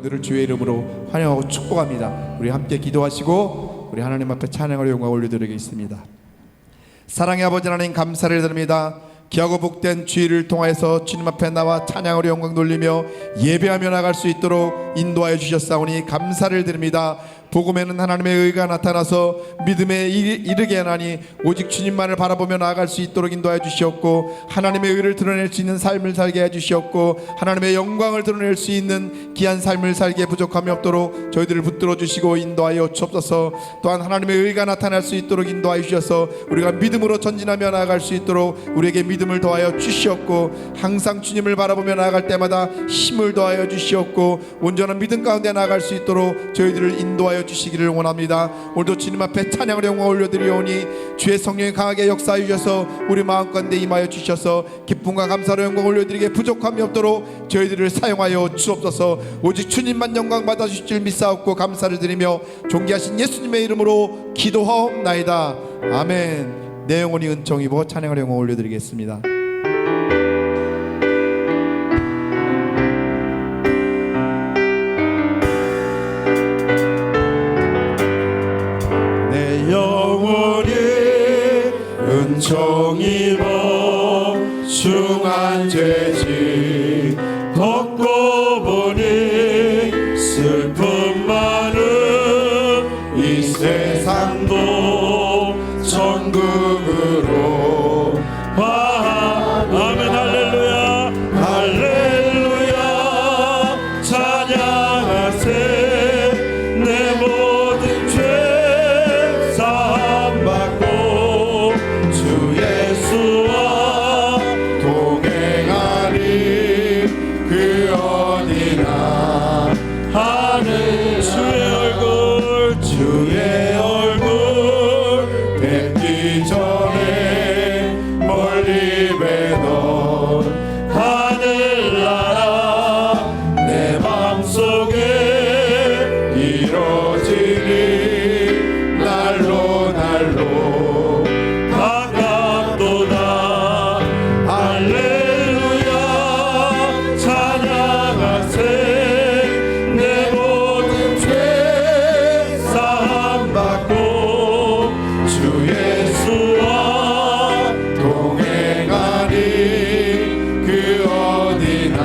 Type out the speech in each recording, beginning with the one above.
여러분들을 주의 이름으로 환영하고 축복합니다. 우리 함께 기도하시고 우리 하나님 앞에 찬양을 영광을 올려드리겠습니다. 사랑의 아버지 하나님, 감사를 드립니다. 귀하고 복된 주일을 통하여서 주님 앞에 나와 찬양으로 영광 돌리며 예배하며 나갈 수 있도록 인도하여 주셨사오니 감사를 드립니다. 복음에는 하나님의 의가 나타나서 믿음에 이르게 하나니 오직 주님만을 바라보며 나아갈 수 있도록 인도하여 주시옵고, 하나님의 의를 드러낼 수 있는 삶을 살게 해주시옵고, 하나님의 영광을 드러낼 수 있는 귀한 삶을 살기에 부족함이 없도록 저희들을 붙들어 주시고 인도하여 주옵소서. 또한 하나님의 의가 나타날 수 있도록 인도하여 주셔서 우리가 믿음으로 전진하며 나아갈 수 있도록 우리에게 믿음을 더하여 주시옵고, 항상 주님을 바라보며 나아갈 때마다 힘을 더하여 주시옵고, 온전한 믿음 가운데 나아갈 수 있도록 저희들을 인도하여 주시기를 원합니다. 오늘도 주님 앞에 찬양을 영광 올려드리오니 주의 성령이 강하게 역사해 주셔서 우리 마음 가운데 임하여 주셔서 기쁨과 감사로 영광 올려드리기에 부족함이 없도록 저희들을 사용하여 주옵소서. 오직 주님만 영광 받아주실 줄 믿사옵고 감사를 드리며 존귀하신 예수님의 이름으로 기도하옵나이다. 아멘. 내 영혼이 은총 입어 찬양을 영광 올려드리겠습니다. 은총 입어 중한 죄지 걷고 보니 슬픔 많은 이 세상도 천국으로 아멘. 할렐루야 할렐루야 찬양하세. 내 모든 죄 사함 받고 주 예수와 동행하리 그 어디나 하늘. 주의 얼굴 뵙기 전에 멀리 뵈던 하늘나라 내 맘속에 이루어지리. 날로 날로 가깝도다. 할렐루야 찬양하세. 내 모든 죄 사함 받고 주 예수와 동행하리 그 어디나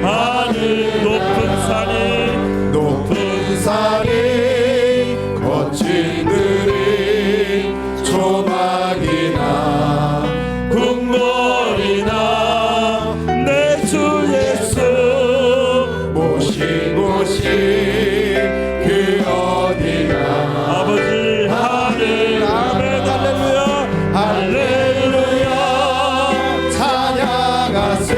하늘. 높은 산이 거친 들이 조막이나 궁궐이나 내 주 예수 모신 곳이 그 어디나 아버지 하늘. 아멘. 할렐루야 할렐루야 찬양하세.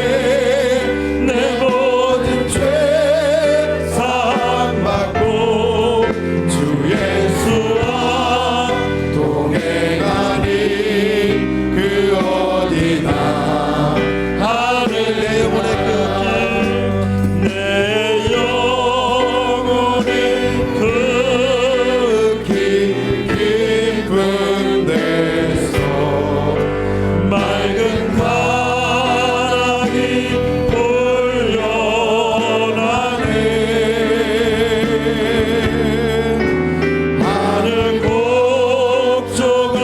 내 모든 죄 사함 받고 주 예수와 동행하니 그 어디나 하늘. 내 영혼의 극히 깊은 데서 맑은 바람이 불려나네. 하늘 곡조가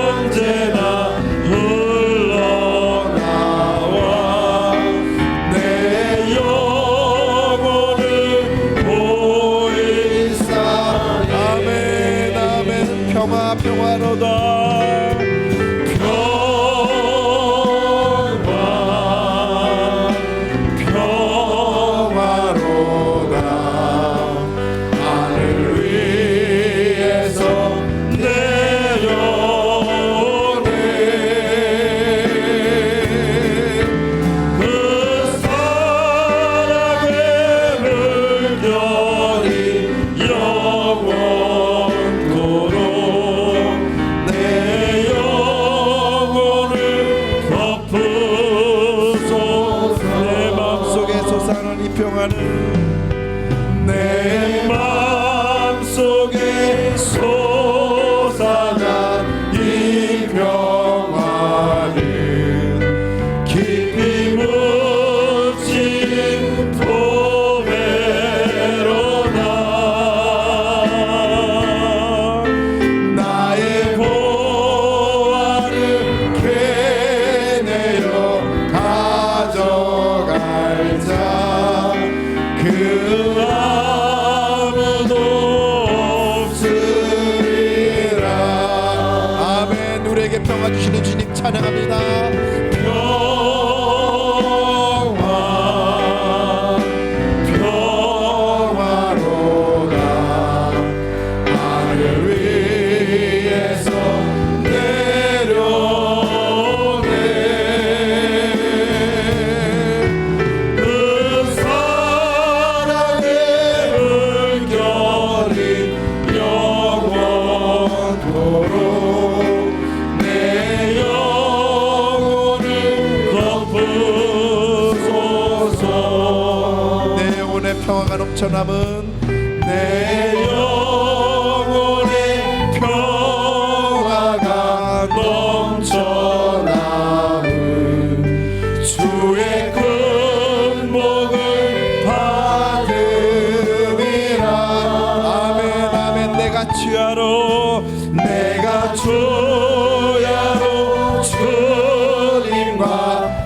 언제나 흘러나와 내 영혼을 보이사. 아멘 아멘. 평화로다. 평화로다. 하늘 위에서 내려오네. 그 사랑의 물결이 영원토록 내 영혼을 덮으소서. 내 마음속에 솟아나는 이 평화는 내 마음속에 솟아난 이 평화는 깊이 묻힌 그 아무도 없으리라. 아멘. 우리에게 평화 주시는 주님 찬양합니다. 평화로다. 하늘 위에서 내려오네. 그 사랑의 물결이 영원토록 내 영혼을 덮으소서. 내 영혼의 평화가 넘쳐남은 내 영혼의 평화가 넘쳐나는 주의 큰 복을 받음이라. 아멘 아멘. 내가 주야로 내가 주야로 주님과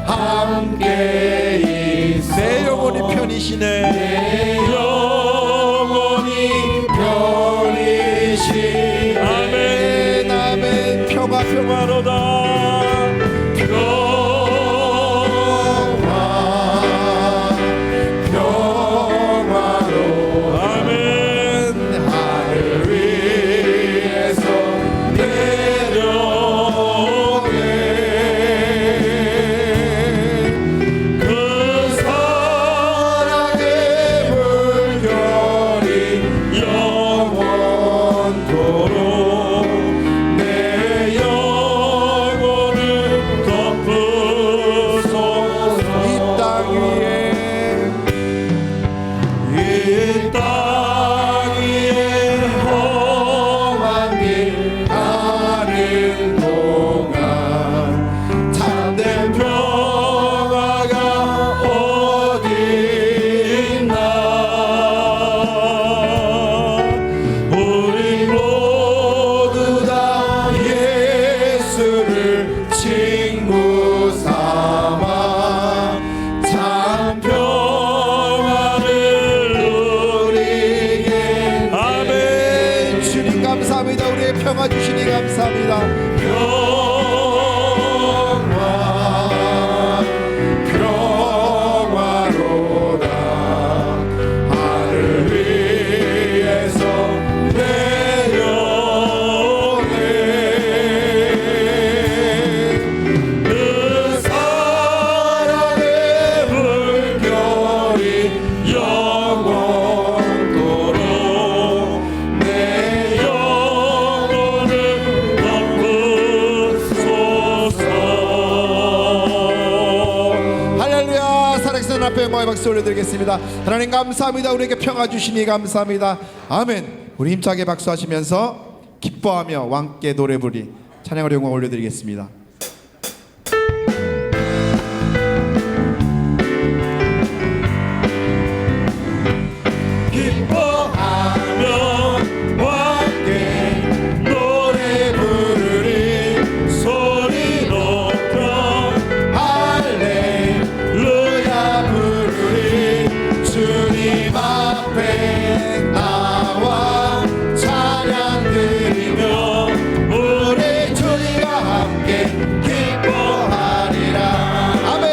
함께 있어. 내 영혼이 편이시네. 내 영혼이 편이시네. 아멘 아멘. 평화 평화로다. 평화 평화로 아멘. 하늘 위에서 내려오네. 그 사랑의 물결이 영원토록 내 영혼을 덮으소서. 이 땅 위에 이 땅 위에 험한 길 가는 동안 참된 평화가 어디 있나. 우리 모두 다 예수를 친구 삼아 참 평화를 누리게. 아멘. 주님 감사합니다. 우리의 평화 주시니 감사합니다. 평화로다. 하늘 위에서 내려오네. 그 사랑의 물결이 영원토록 내 영혼을 덮으소서. 할렐루야. 살아계신 앞에 영광의 박수 올려드리겠습니다. 하나님 감사합니다. 우리에게 평화 주시니 감사합니다. 아멘. 우리 힘차게 박수하시면서 기뻐하며 왕께 노래 부리 찬양으로 영광 올려드리겠습니다. 기뻐하며 함께 노래 부르리. 소리 높여 할렐루야 부르리. 주님 앞에 나와 찬양 드리며 우리 주님과 함께 기뻐하리라. 아멘.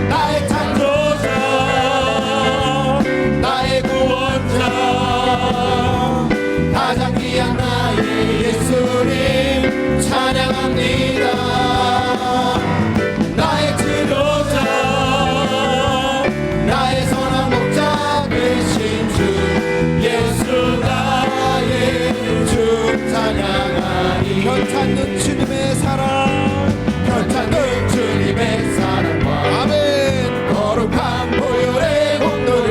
나의 창조자 나의 구원자 가장 귀한 나의 예수님 찬양합니다. 나의 치료자 나의 선한 목자 되신 주 예수 나의 주 찬양하니. 편찮는 주님의 사랑. 편찮는 주님의 사랑과 아멘. 거룩한 보혈의 공로를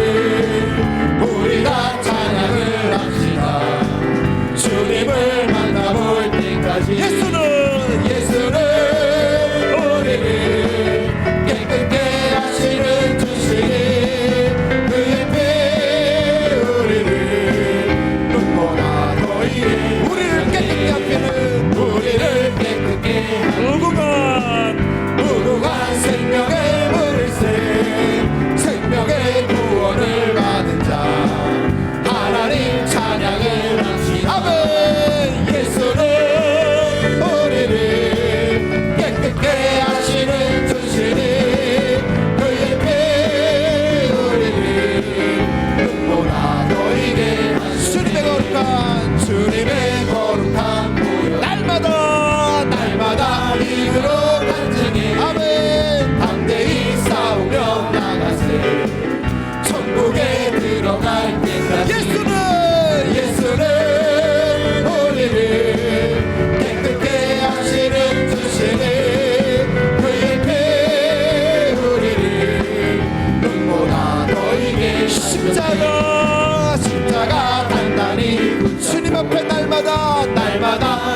우리 다 찬양을 합시다. 주님을 만나볼 때까지 예수는 우리를 깨끗게 하시는 주시니 그의 피 우리를 눈보다 더 이래 우리를 깨끗게 하시는 우리를 십자가 단단히 주님 앞에 날마다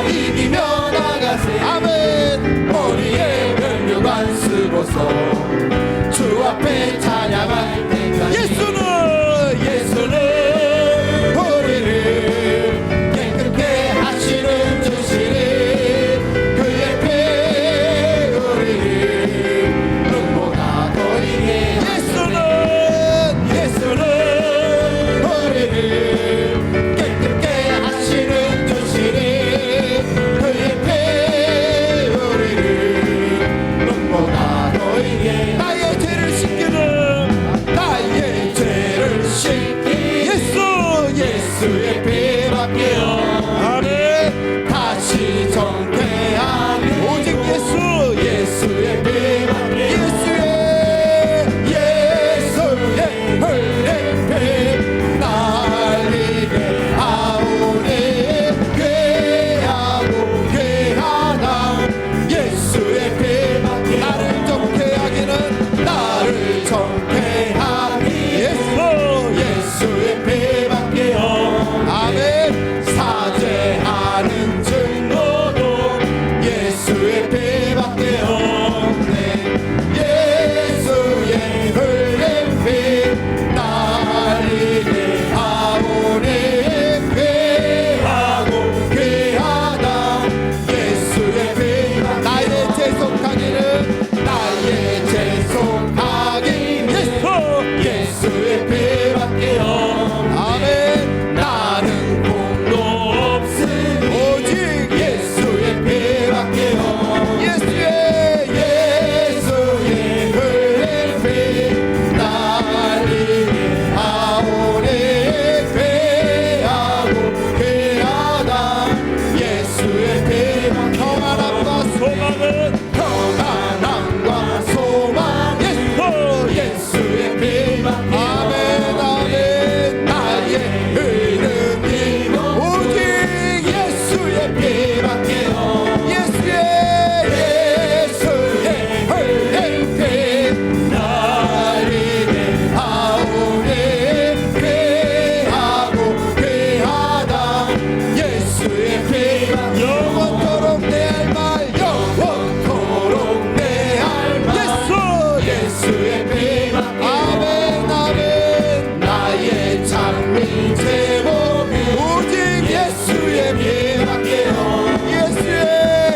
이기며 나가세. 아멘. 머리에 면류관 쓰고서 주 앞에 찬양할 때까지 예수는 우리를 깨끗게 하시는 주시니 그의 피 우리를 눈보다 더 이게 예수는 우리를 깨끗게 하시는 주시니 그의 피 우리를 눈보다 더 이게 나의 죄를 씻기는 예수의 피밖에요. 아멘. 다시 정퇴하니 오직 예수의 피밖에 예수의 흘린 피 날리게 하오니 괴하고 괴하다 예수의 피밖에 나를 정죄하기는 나를 정퇴하니 예수의 피밖에요. 아멘. 사죄하는 증거도 예수의 피밖에 없네. 예수의 흘린 피 날리게 하오니 괴하고 괴하다 예수의 피밖에 나의 재속하기는 나의 재속하기는 예수의 피밖에 없네. 아멘. 나는 공도 없으니 오직 예수의 피밖에 없네. 예수의 흘린 피 날리게 하오니 괴하고 괴하다 예수의 피밖에 평안함과 소망은 평안함과 소망 예수의 피밖에 아멘. 아멘. 나의 흐른 길 오직 예수의 피밖에 없네. 예수의 흘린 피 날리게 하오니 괴하고 괴하다 예수의 피밖에 영원토록 내 할 말 예수의 피밖에 아멘. 아멘. 나의 장미 제목이 오직 예수의 피밖에 없네.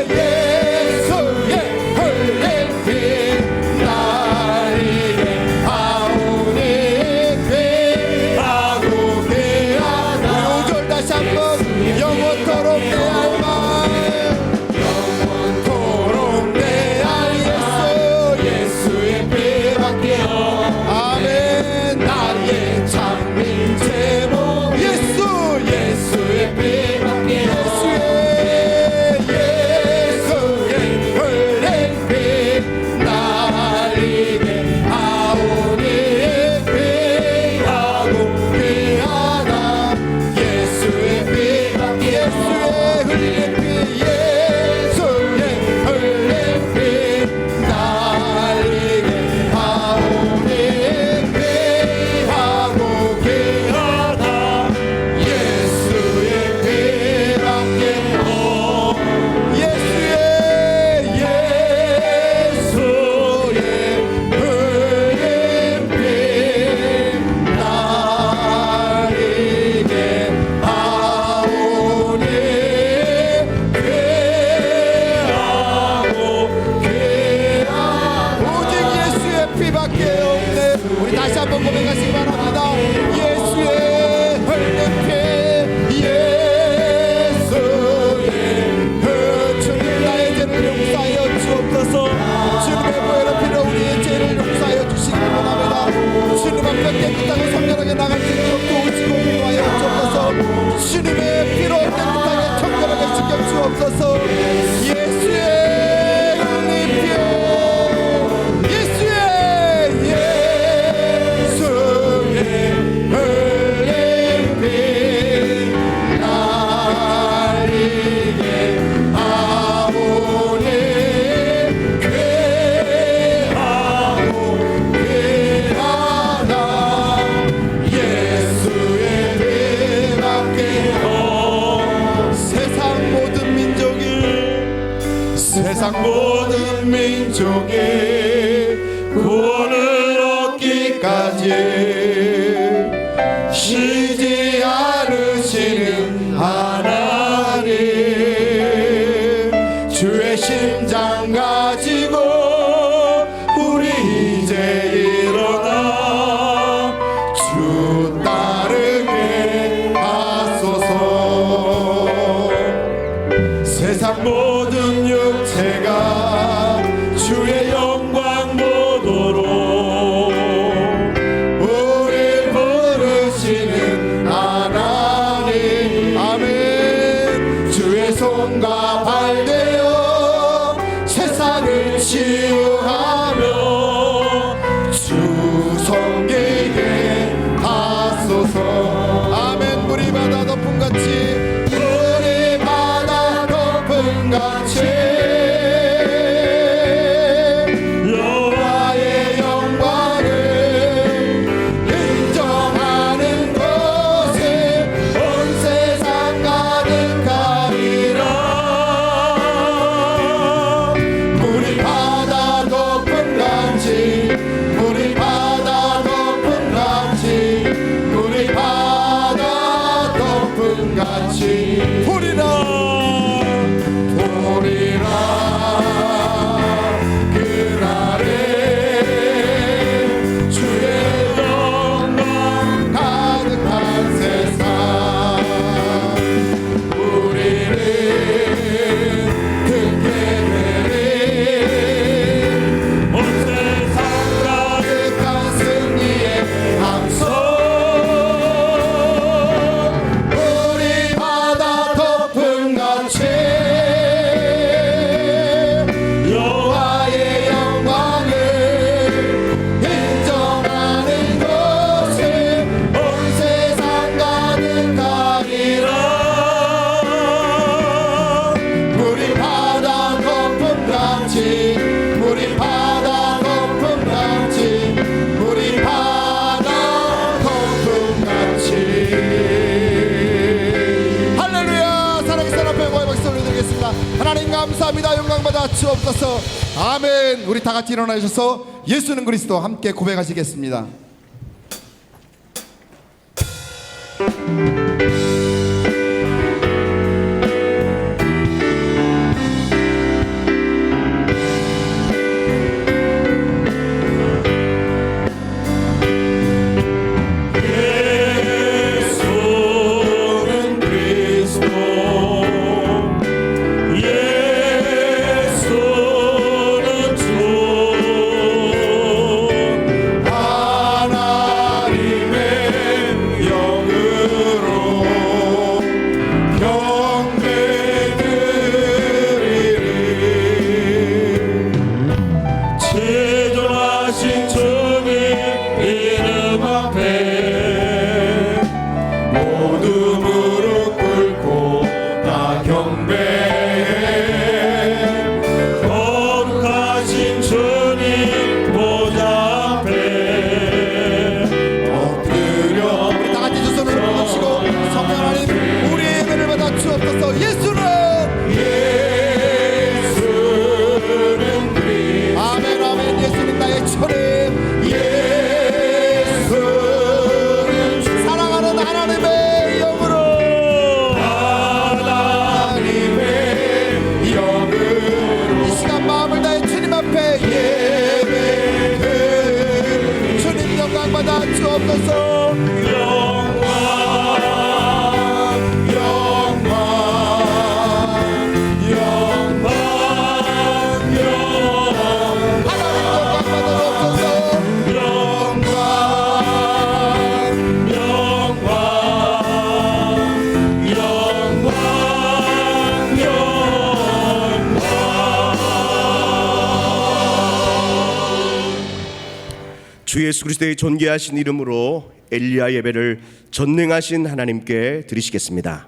예수의 흘린 피 날리게 하오니 괴하고 괴하다 우리 5절 다시 한번 영원토록 내 할 말 영원토록 내알 예수의 피밖에 없네. 아멘. 나의 장미 제목 예수의 피밖에 없네. 예수의 흘린 피 날리게 하오니 괴하고 괴하다 예수의 피밖에 예수의 흘린 피 예수의 흘린 피 날리게 하오니 괴하고 괴하다 예수의 피밖에 없네. 예수의 흘린 피 날리게 하오니 괴하고 오직 예수의 피밖에 없네. 우리 다시 한번 고백하시기 바랍니다. 예수의 흘린 피 주님 나의 죄를 용서하여 주옵소서. 주님의 보혈의 피로 우리의 죄를 용서하여 주시기 원합니다. 주님 앞에 깨끗하고 성결하게 나갈 수 있도록 도우시고 인도하여 주옵소서. 주님의 피로 깨끗하게 청결하게 지켜 주옵소서. 예수의 흘린 피 예수의 종일 구원을 얻기까지 쉬지 않으시는 하나님, 주의 심장 가지고 우리 이제 일어나 주 따르게 하소서. 세상 모든 육체가 주의 영광 보도록 우리 부르시는 하나님, 아멘. 주의 손과 발 되어 세상을 치유하며 주 섬기게 하소서. 아멘. 물이 바다 덮음같이, 물이 바다 덮음같이 여호와의 영광을 인정하는 곳에 온 세상 가득하리라. 물이 바다 덮음같이, 물이 바다 덮음같이, 물이 바다 덮음같이 보리라 보리라. 그날에 주의 영광 가득한 세상, 우리를 듣게 되리. 온 세상 가득한 승리의 함성, 우리 바다 덮음같이 여호와의 영광을 인정하는 곳에 온 세상 가득하리라. 물이 바다 덮음같이, 물이 바다 덮음같이, 물이 바다 덮음같이. 할렐루야. 살아계신 앞에 모여 박수 올려드리겠습니다. 하나님 감사합니다. 영광받아 주옵소서. 아멘. 우리 다 같이 일어나 주셔서 예수는 그리스도 함께 고백하시겠습니다. 예수는 그리스도, 예수는 주, 하나님의 영으로 경배드리리. 제존하신 주님 이름 앞에 모두 무릎 꿇고 다 경배해. 거룩하신 주님 보좌 앞에 엎드려. 우리 다 같이 두 손을 들어주시고 성령 하나님 우리의 예배를 받아 주옵소서. 예수는 그리스도. 아멘 아멘. 예수는 나의 주님, 예수는 주, 사랑하는 하나님의 영으로, 하나님의 영으로 이 시간 마음을 다해 주님 앞에 예배드리리. 주님 영광받아 주옵소서. 영광 영광 영광 영광 하나님 영광받아 주옵소서. 영광 영광 영광 영광. 주 예수 그리스도의 존귀하신 이름으로 엘리야 예배를 전능하신 하나님께 드리시겠습니다.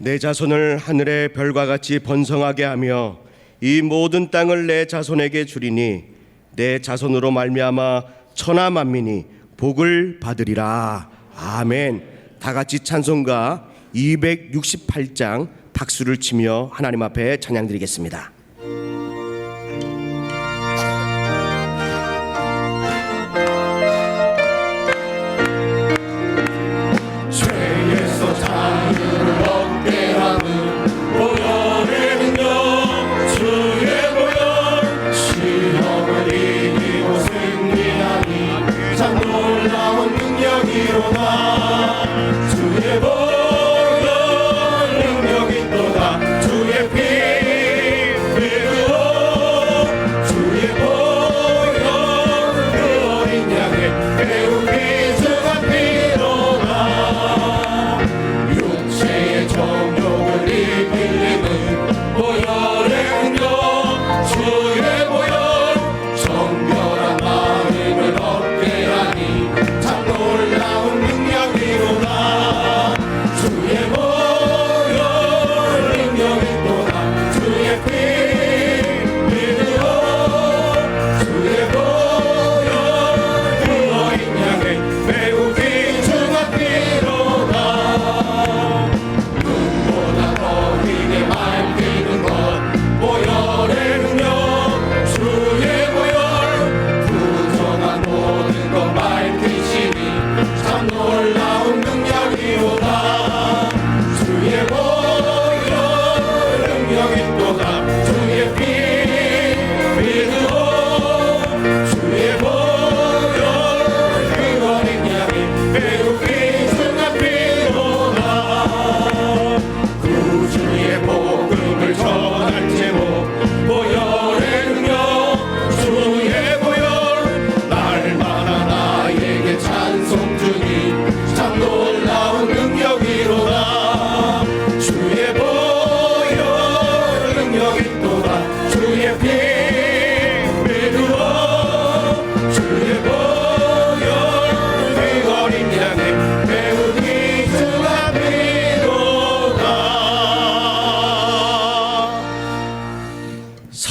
내 자손을 하늘의 별과 같이 번성하게 하며 이 모든 땅을 내 자손에게 주리니 내 자손으로 말미암아 천하 만민이 복을 받으리라. 아멘. 다 같이 찬송가 268장 박수를 치며 하나님 앞에 찬양드리겠습니다.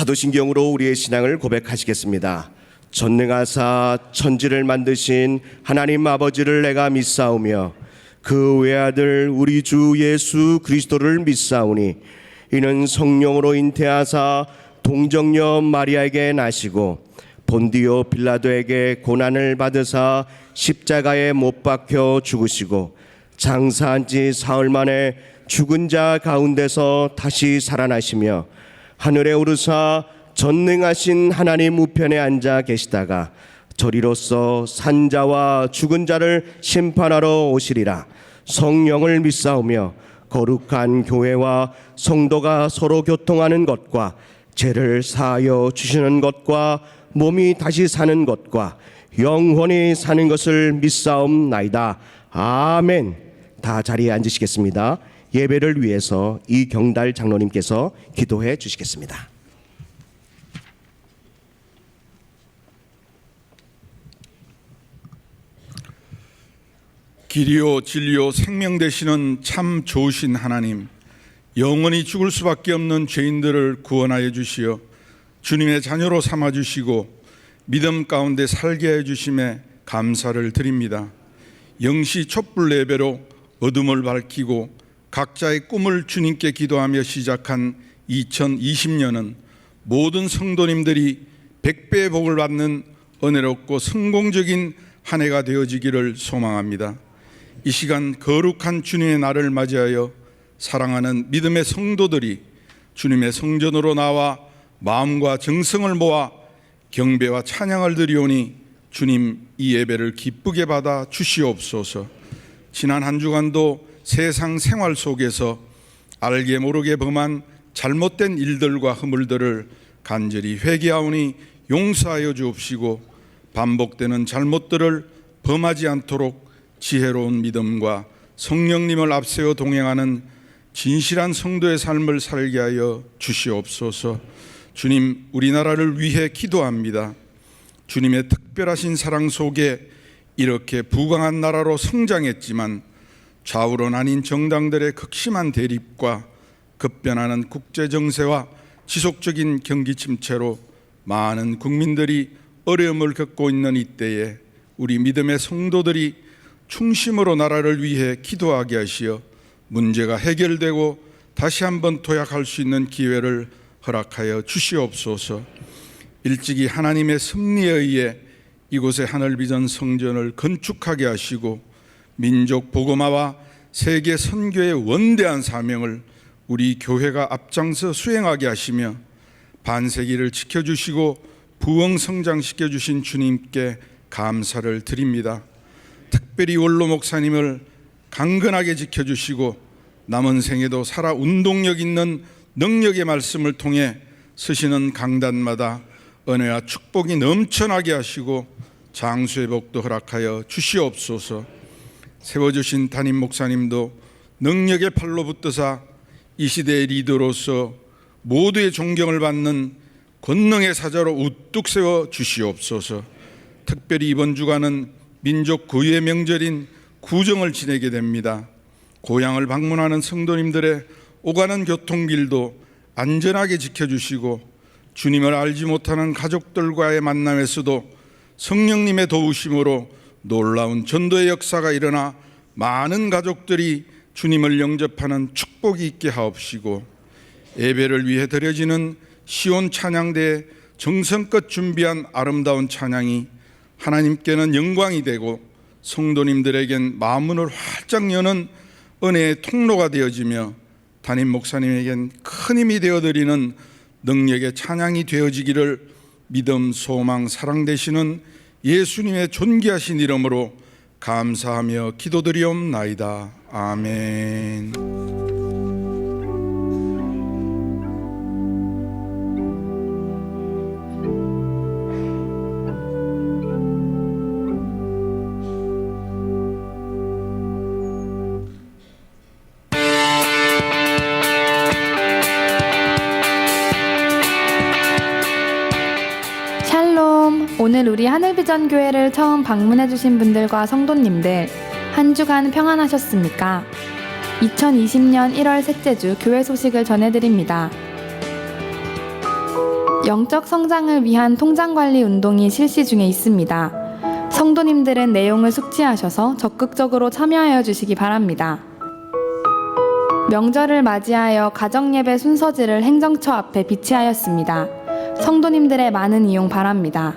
사도신경으로 우리의 신앙을 고백하시겠습니다. 전능하사 천지를 만드신 하나님 아버지를 내가 믿사오며 그 외아들 우리 주 예수 그리스도를 믿사오니 이는 성령으로 잉태하사 동정녀 마리아에게 나시고 본디오 빌라도에게 고난을 받으사 십자가에 못 박혀 죽으시고 장사한 지 사흘 만에 죽은 자 가운데서 다시 살아나시며 하늘에 오르사 전능하신 하나님 우편에 앉아 계시다가 저리로서 산자와 죽은 자를 심판하러 오시리라. 성령을 믿사오며 거룩한 교회와 성도가 서로 교통하는 것과 죄를 사하여 주시는 것과 몸이 다시 사는 것과 영원히 사는 것을 믿사옵나이다. 아멘. 다 자리에 앉으시겠습니다. 예배를 위해서 이경달 장로님께서 기도해 주시겠습니다. 길이요 진리요 생명 되시는 참 좋으신 하나님, 영원히 죽을 수밖에 없는 죄인들을 구원하여 주시어 주님의 자녀로 삼아 주시고 믿음 가운데 살게 해 주심에 감사를 드립니다. 영시 촛불 예배로 어둠을 밝히고 각자의 꿈을 주님께 기도하며 시작한 2020년은 모든 성도님들이 100배의 복을 받는 은혜롭고 성공적인 한 해가 되어지기를 소망합니다. 이 시간 거룩한 주님의 날을 맞이하여 사랑하는 믿음의 성도들이 주님의 성전으로 나와 마음과 정성을 모아 경배와 찬양을 드리오니 주님 이 예배를 기쁘게 받아 주시옵소서. 지난 한 주간도 세상 생활 속에서 알게 모르게 범한 잘못된 일들과 허물들을 간절히 회개하오니 용서하여 주옵시고 반복되는 잘못들을 범하지 않도록 지혜로운 믿음과 성령님을 앞세워 동행하는 진실한 성도의 삶을 살게 하여 주시옵소서. 주님, 우리나라를 위해 기도합니다. 주님의 특별하신 사랑 속에 이렇게 부강한 나라로 성장했지만 좌우로 나뉜 정당들의 극심한 대립과 급변하는 국제 정세와 지속적인 경기 침체로 많은 국민들이 어려움을 겪고 있는 이때에 우리 믿음의 성도들이 충심으로 나라를 위해 기도하게 하시어 문제가 해결되고 다시 한번 도약할 수 있는 기회를 허락하여 주시옵소서. 일찍이 하나님의 섭리에 의해 이곳의 하늘비전 성전을 건축하게 하시고 민족 복음화와 세계 선교의 원대한 사명을 우리 교회가 앞장서 수행하게 하시며 반세기를 지켜주시고 부흥 성장시켜 주신 주님께 감사를 드립니다. 특별히 원로 목사님을 강건하게 지켜주시고 남은 생에도 살아 운동력 있는 능력의 말씀을 통해 서시는 강단마다 은혜와 축복이 넘쳐나게 하시고 장수의 복도 허락하여 주시옵소서. 세워주신 담임 목사님도 능력의 팔로 붙드사 이 시대의 리더로서 모두의 존경을 받는 권능의 사자로 우뚝 세워 주시옵소서. 특별히 이번 주간은 민족 고유의 명절인 구정을 지내게 됩니다. 고향을 방문하는 성도님들의 오가는 교통길도 안전하게 지켜주시고 주님을 알지 못하는 가족들과의 만남에서도 성령님의 도우심으로 놀라운 전도의 역사가 일어나 많은 가족들이 주님을 영접하는 축복이 있게 하옵시고 예배를 위해 드려지는 시온 찬양대에 정성껏 준비한 아름다운 찬양이 하나님께는 영광이 되고 성도님들에겐 마음문을 활짝 여는 은혜의 통로가 되어지며 담임 목사님에겐 큰 힘이 되어드리는 능력의 찬양이 되어지기를 믿음, 소망, 사랑 되시는 예수님의 존귀하신 이름으로 감사하며 기도드리옵나이다. 아멘. 샬롬. 오늘 우리 하늘비전 교회를 처음 방문해주신 분들과 성도님들 한 주간 평안하셨습니까? 2020년 1월 셋째 주 교회 소식을 전해드립니다. 영적 성장을 위한 통장관리 운동이 실시 중에 있습니다. 성도님들은 내용을 숙지하셔서 적극적으로 참여하여 주시기 바랍니다. 명절을 맞이하여 가정예배 순서지를 행정처 앞에 비치하였습니다. 성도님들의 많은 이용 바랍니다.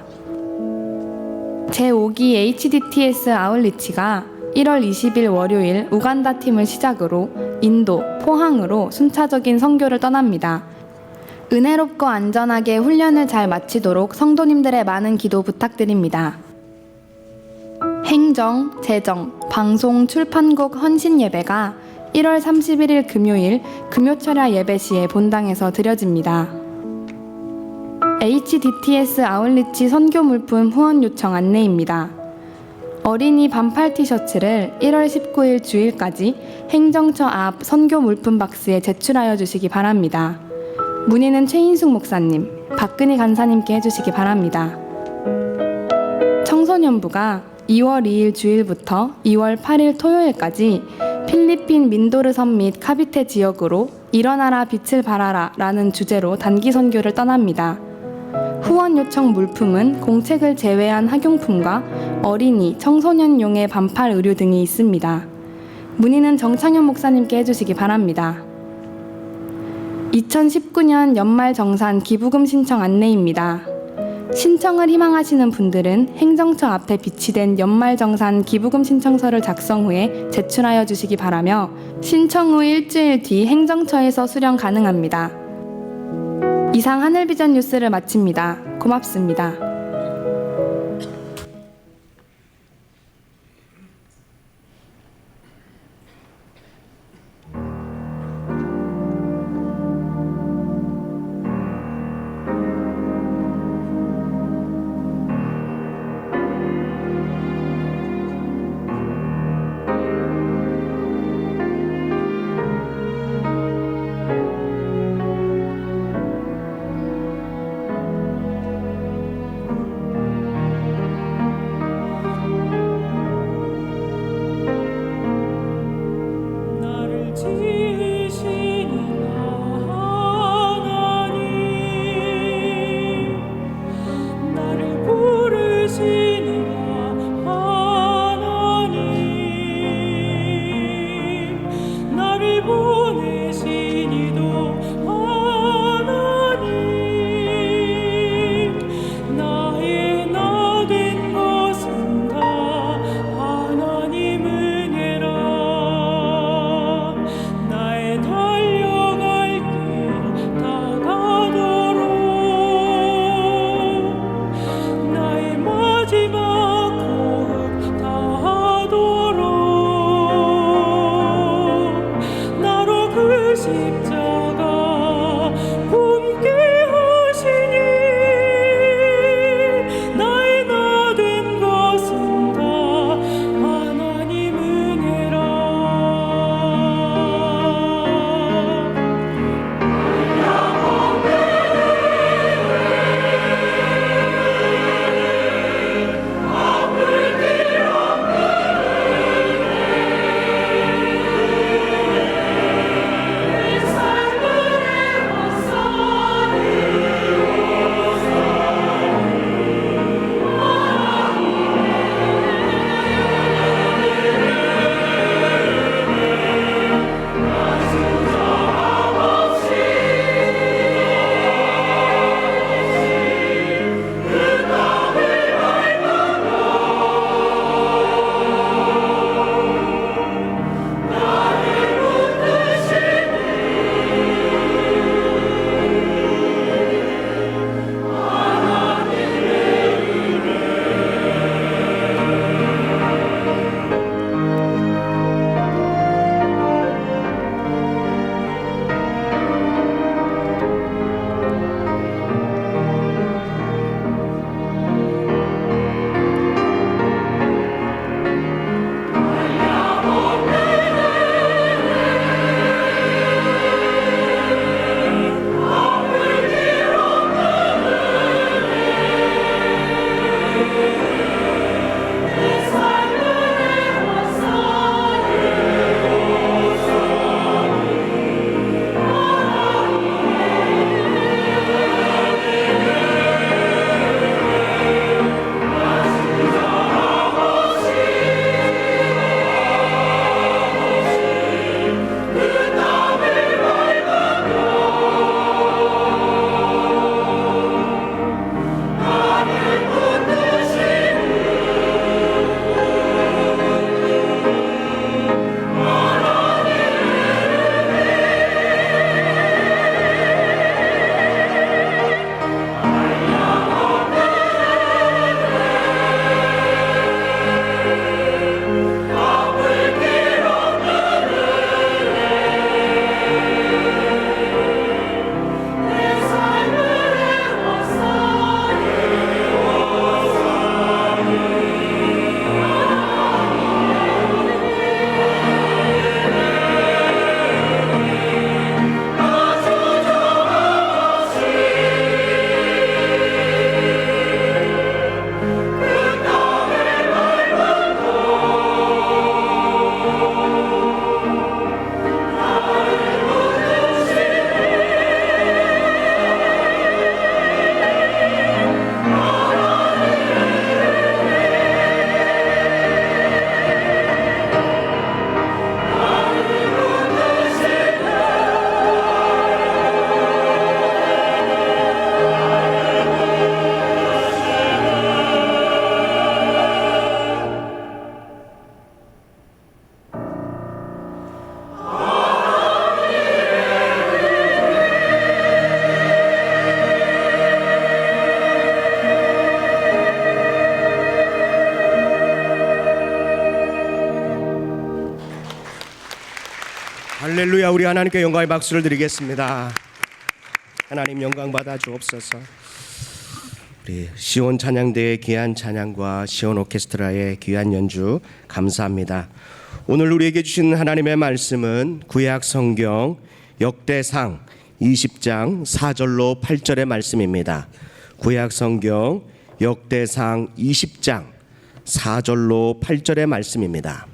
제5기 HDTS 아울리치가 1월 20일 월요일 우간다 팀을 시작으로 인도, 포항으로 순차적인 선교를 떠납니다. 은혜롭고 안전하게 훈련을 잘 마치도록 성도님들의 많은 기도 부탁드립니다. 행정, 재정, 방송, 출판국 헌신 예배가 1월 31일 금요일 금요철야 예배 시에 본당에서 드려집니다. HDTS 아울리치 선교 물품 후원 요청 안내입니다. 어린이 반팔 티셔츠를 1월 19일 주일까지 행정처 앞 선교 물품 박스에 제출하여 주시기 바랍니다. 문의는 최인숙 목사님, 박근희 간사님께 해주시기 바랍니다. 청소년부가 2월 2일 주일부터 2월 8일 토요일까지 필리핀 민도르 섬 및 카비테 지역으로 일어나라 빛을 발하라 라는 주제로 단기 선교를 떠납니다. 후원 요청 물품은 공책을 제외한 학용품과 어린이, 청소년용의 반팔 의류 등이 있습니다. 문의는 정창현 목사님께 해주시기 바랍니다. 2019년 연말 정산 기부금 신청 안내입니다. 신청을 희망하시는 분들은 행정처 앞에 비치된 연말 정산 기부금 신청서를 작성 후에 제출하여 주시기 바라며 신청 후 일주일 뒤 행정처에서 수령 가능합니다. 이상 하늘비전 뉴스를 마칩니다. 고맙습니다. 할렐루야. 우리 하나님께 영광의 박수를 드리겠습니다. 하나님 영광 받아 주옵소서. 우리 시온 찬양대의 귀한 찬양과 시온 오케스트라의 귀한 연주 감사합니다. 오늘 우리에게 주신 하나님의 말씀은 구약 성경 역대상 20장 4절로 8절의 말씀입니다. 구약 성경 역대상 20장 4절로 8절의 말씀입니다.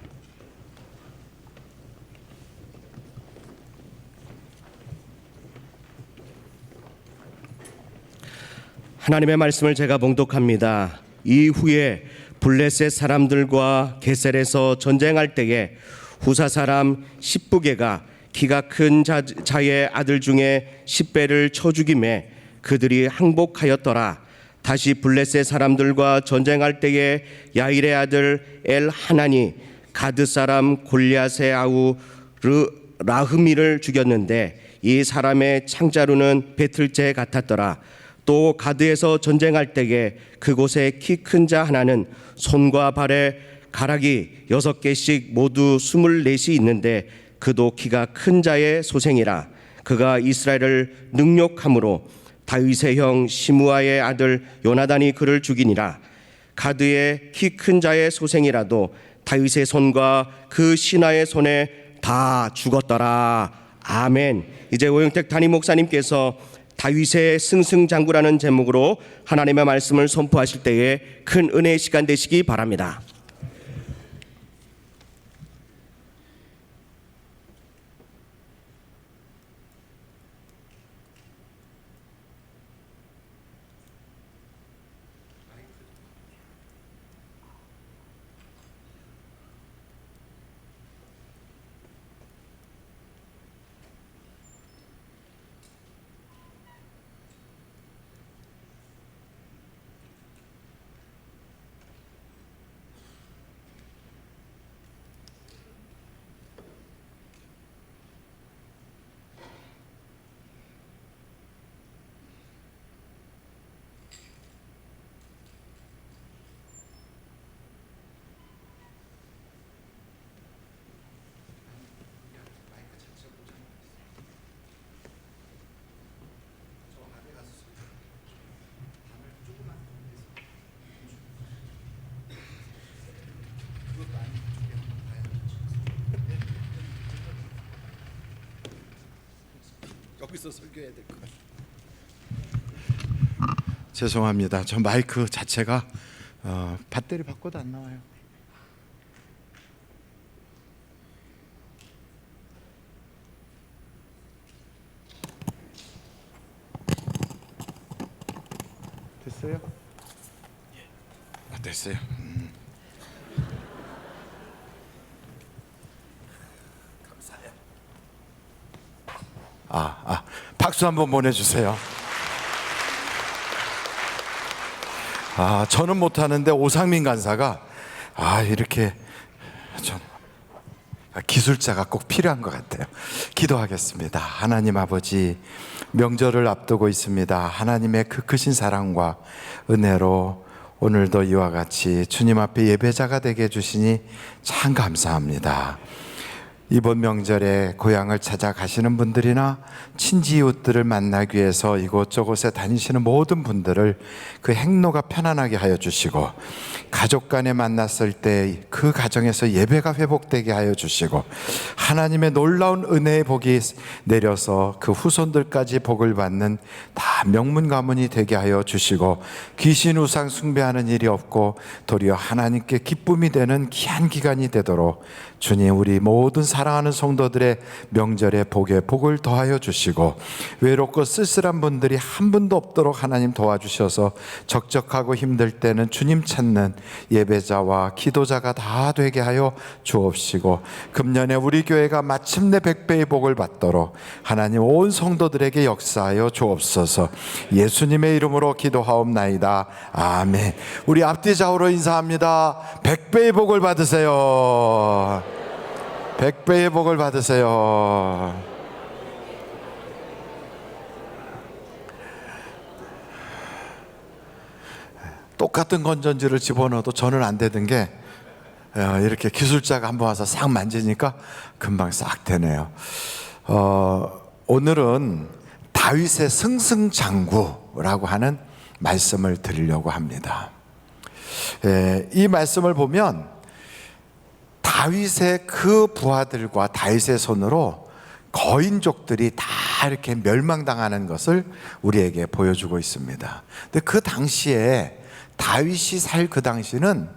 하나님의 말씀을 제가 봉독합니다. 이후에 블레셋 사람들과 게셀에서 전쟁할 때에 후사 사람 십부게가 키가 큰 자의 아들 중에 10배를 쳐 죽임에 그들이 항복하였더라. 다시 블레셋 사람들과 전쟁할 때에 야일의 아들 엘하나니 가드 사람 골리앗의 아우 라흐미를 죽였는데 이 사람의 창자루는 배틀째 같았더라. 또 가드에서 전쟁할 때에 그곳에 키 큰 자 하나는 손과 발에 가락이 6개씩 모두 24이 있는데 그도 키가 큰 자의 소생이라. 그가 이스라엘을 능욕함으로 다윗의 형 시므아의 아들 요나단이 그를 죽이니라. 가드의 키 큰 자의 소생이라도 다윗의 손과 그 신하의 손에 다 죽었더라. 아멘. 이제 오영택 담임 목사님께서 다윗의 승승장구라는 제목으로 하나님의 말씀을 선포하실 때에 큰 은혜의 시간 되시기 바랍니다. 여기서 설교해야 될 것 같아요. 죄송합니다. 저 마이크 자체가 배터리 바꿔도 안 나와요. 됐어요? 됐어요. 박수 한번 보내주세요. 저는 못하는데 오상민 간사가 이렇게 좀 기술자가 꼭 필요한 것 같아요. 기도하겠습니다. 하나님 아버지, 명절을 앞두고 있습니다. 하나님의 그 크신 사랑과 은혜로 오늘도 이와 같이 주님 앞에 예배자가 되게 해주시니 참 감사합니다. 이번 명절에 고향을 찾아가시는 분들이나 친지 이웃들을 만나기 위해서 이곳저곳에 다니시는 모든 분들을 그 행로가 편안하게 하여 주시고, 가족 간에 만났을 때 그 가정에서 예배가 회복되게 하여 주시고, 하나님의 놀라운 은혜의 복이 내려서 그 후손들까지 복을 받는 다 명문 가문이 되게 하여 주시고, 귀신 우상 숭배하는 일이 없고 도리어 하나님께 기쁨이 되는 귀한 기간이 되도록 주님, 우리 모든 사랑하는 성도들의 명절에 복에 복을 더하여 주시고, 외롭고 쓸쓸한 분들이 한 분도 없도록 하나님 도와주셔서 적적하고 힘들 때는 주님 찾는 예배자와 기도자가 다 되게 하여 주옵시고, 금년에 우리 교회가 마침내 100배의 복을 받도록 하나님 온 성도들에게 역사하여 주옵소서. 예수님의 이름으로 기도하옵나이다. 아멘. 우리 앞뒤 좌우로 인사합니다. 100배의 복을 받으세요. 100배의 복을 받으세요. 똑같은 건전지를 집어넣어도 저는 안 되던 게 이렇게 기술자가 한번 와서 싹 만지니까 금방 싹 되네요. 오늘은 다윗의 승승장구라고 하는 말씀을 드리려고 합니다. 이 말씀을 보면 다윗의 그 부하들과 다윗의 손으로 거인족들이 다 이렇게 멸망당하는 것을 우리에게 보여주고 있습니다. 근데 그 당시에 다윗이 살 그 당시는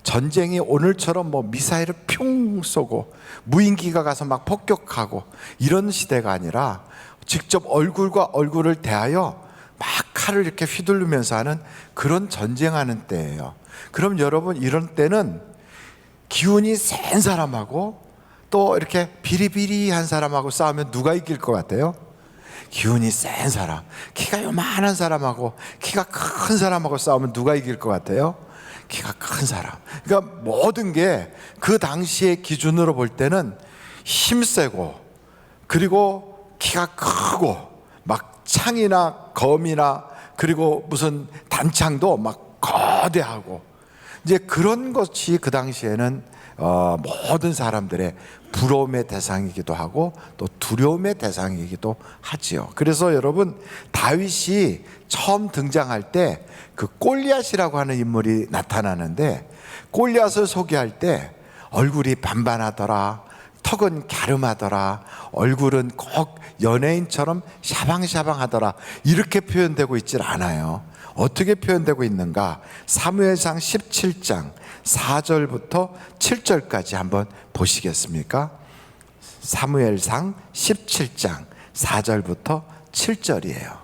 전쟁이 오늘처럼 뭐 미사일을 뿅 쏘고 무인기가 가서 막 폭격하고 이런 시대가 아니라 직접 얼굴과 얼굴을 대하여 막 칼을 이렇게 휘두르면서 하는 그런 전쟁하는 때예요. 그럼 여러분, 이런 때는 기운이 센 사람하고 또 이렇게 비리비리한 사람하고 싸우면 누가 이길 것 같아요? 기운이 센 사람, 키가 요만한 사람하고 키가 큰 사람하고 싸우면 누가 이길 것 같아요? 키가 큰 사람. 그러니까 모든 게 그 당시의 기준으로 볼 때는 힘세고, 그리고 키가 크고, 막 창이나 검이나 그리고 무슨 단창도 막 거대하고, 이제 그런 것이 그 당시에는 모든 사람들의 부러움의 대상이기도 하고 또 두려움의 대상이기도 하지요. 그래서 여러분, 다윗이 처음 등장할 때 그 골리앗이라고 하는 인물이 나타나는데, 골리앗을 소개할 때 얼굴이 반반하더라, 턱은 갸름하더라, 얼굴은 꼭 연예인처럼 샤방샤방하더라, 이렇게 표현되고 있질 않아요. 어떻게 표현되고 있는가? 사무엘상 17장 4절부터 7절까지 한번 보시겠습니까? 사무엘상 17장 4절부터 7절이에요.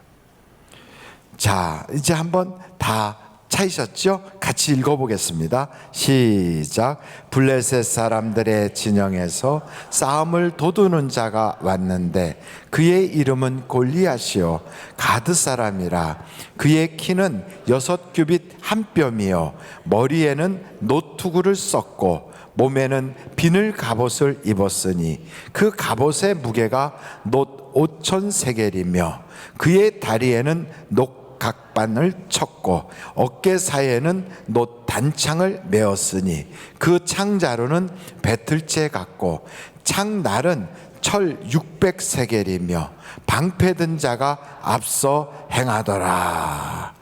자, 이제 한번 다 찾으셨죠? 같이 읽어보겠습니다. 시작. 블레셋 사람들의 진영에서 싸움을 도두는 자가 왔는데 그의 이름은 골리앗이요 가드 사람이라. 그의 키는 6규빗 한 뼘이요 머리에는 노투구를 썼고 몸에는 비늘 갑옷을 입었으니 그 갑옷의 무게가 놋 5천 세겔이며 그의 다리에는 녹각반을 쳤고 어깨 사이에는 놋 단창을 메었으니 그 창자루는 배틀째 같고 창날은 철 600세겔이며 방패든 자가 앞서 행하더라.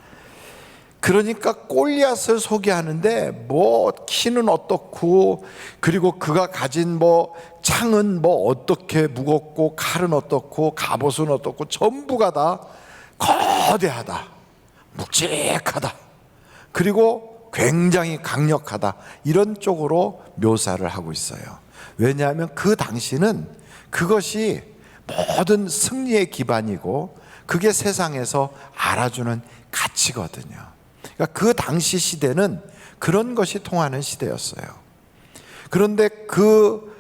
그러니까 골리앗을 소개하는데 뭐 키는 어떻고, 그리고 그가 가진 뭐 창은 뭐 어떻게 무겁고, 칼은 어떻고, 갑옷은 어떻고, 전부가 다 거대하다, 묵직하다, 그리고 굉장히 강력하다, 이런 쪽으로 묘사를 하고 있어요. 왜냐하면 그 당시는 그것이 모든 승리의 기반이고 그게 세상에서 알아주는 가치거든요. 그러니까 그 당시 시대는 그런 것이 통하는 시대였어요. 그런데 그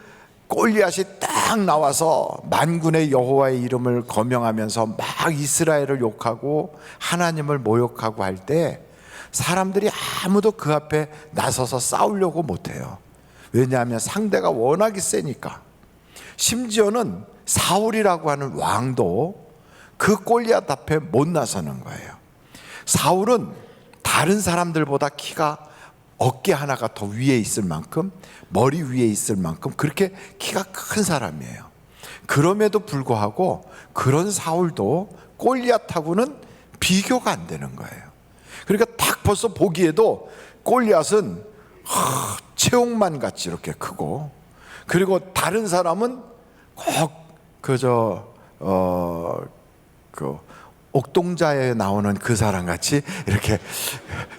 골리앗이 딱 나와서 만군의 여호와의 이름을 거명하면서 막 이스라엘을 욕하고 하나님을 모욕하고 할 때 사람들이 아무도 그 앞에 나서서 싸우려고 못해요. 왜냐하면 상대가 워낙에 세니까. 심지어는 사울이라고 하는 왕도 그 골리앗 앞에 못 나서는 거예요. 사울은 다른 사람들보다 키가 어깨 하나가 더 위에 있을 만큼, 머리 위에 있을 만큼 그렇게 키가 큰 사람이에요. 그럼에도 불구하고 그런 사울도 골리앗하고는 비교가 안 되는 거예요. 그러니까 딱 벌써 보기에도 골리앗은 체육만 같이 이렇게 크고, 그리고 다른 사람은 꼭 옥동자에 나오는 그 사람 같이 이렇게,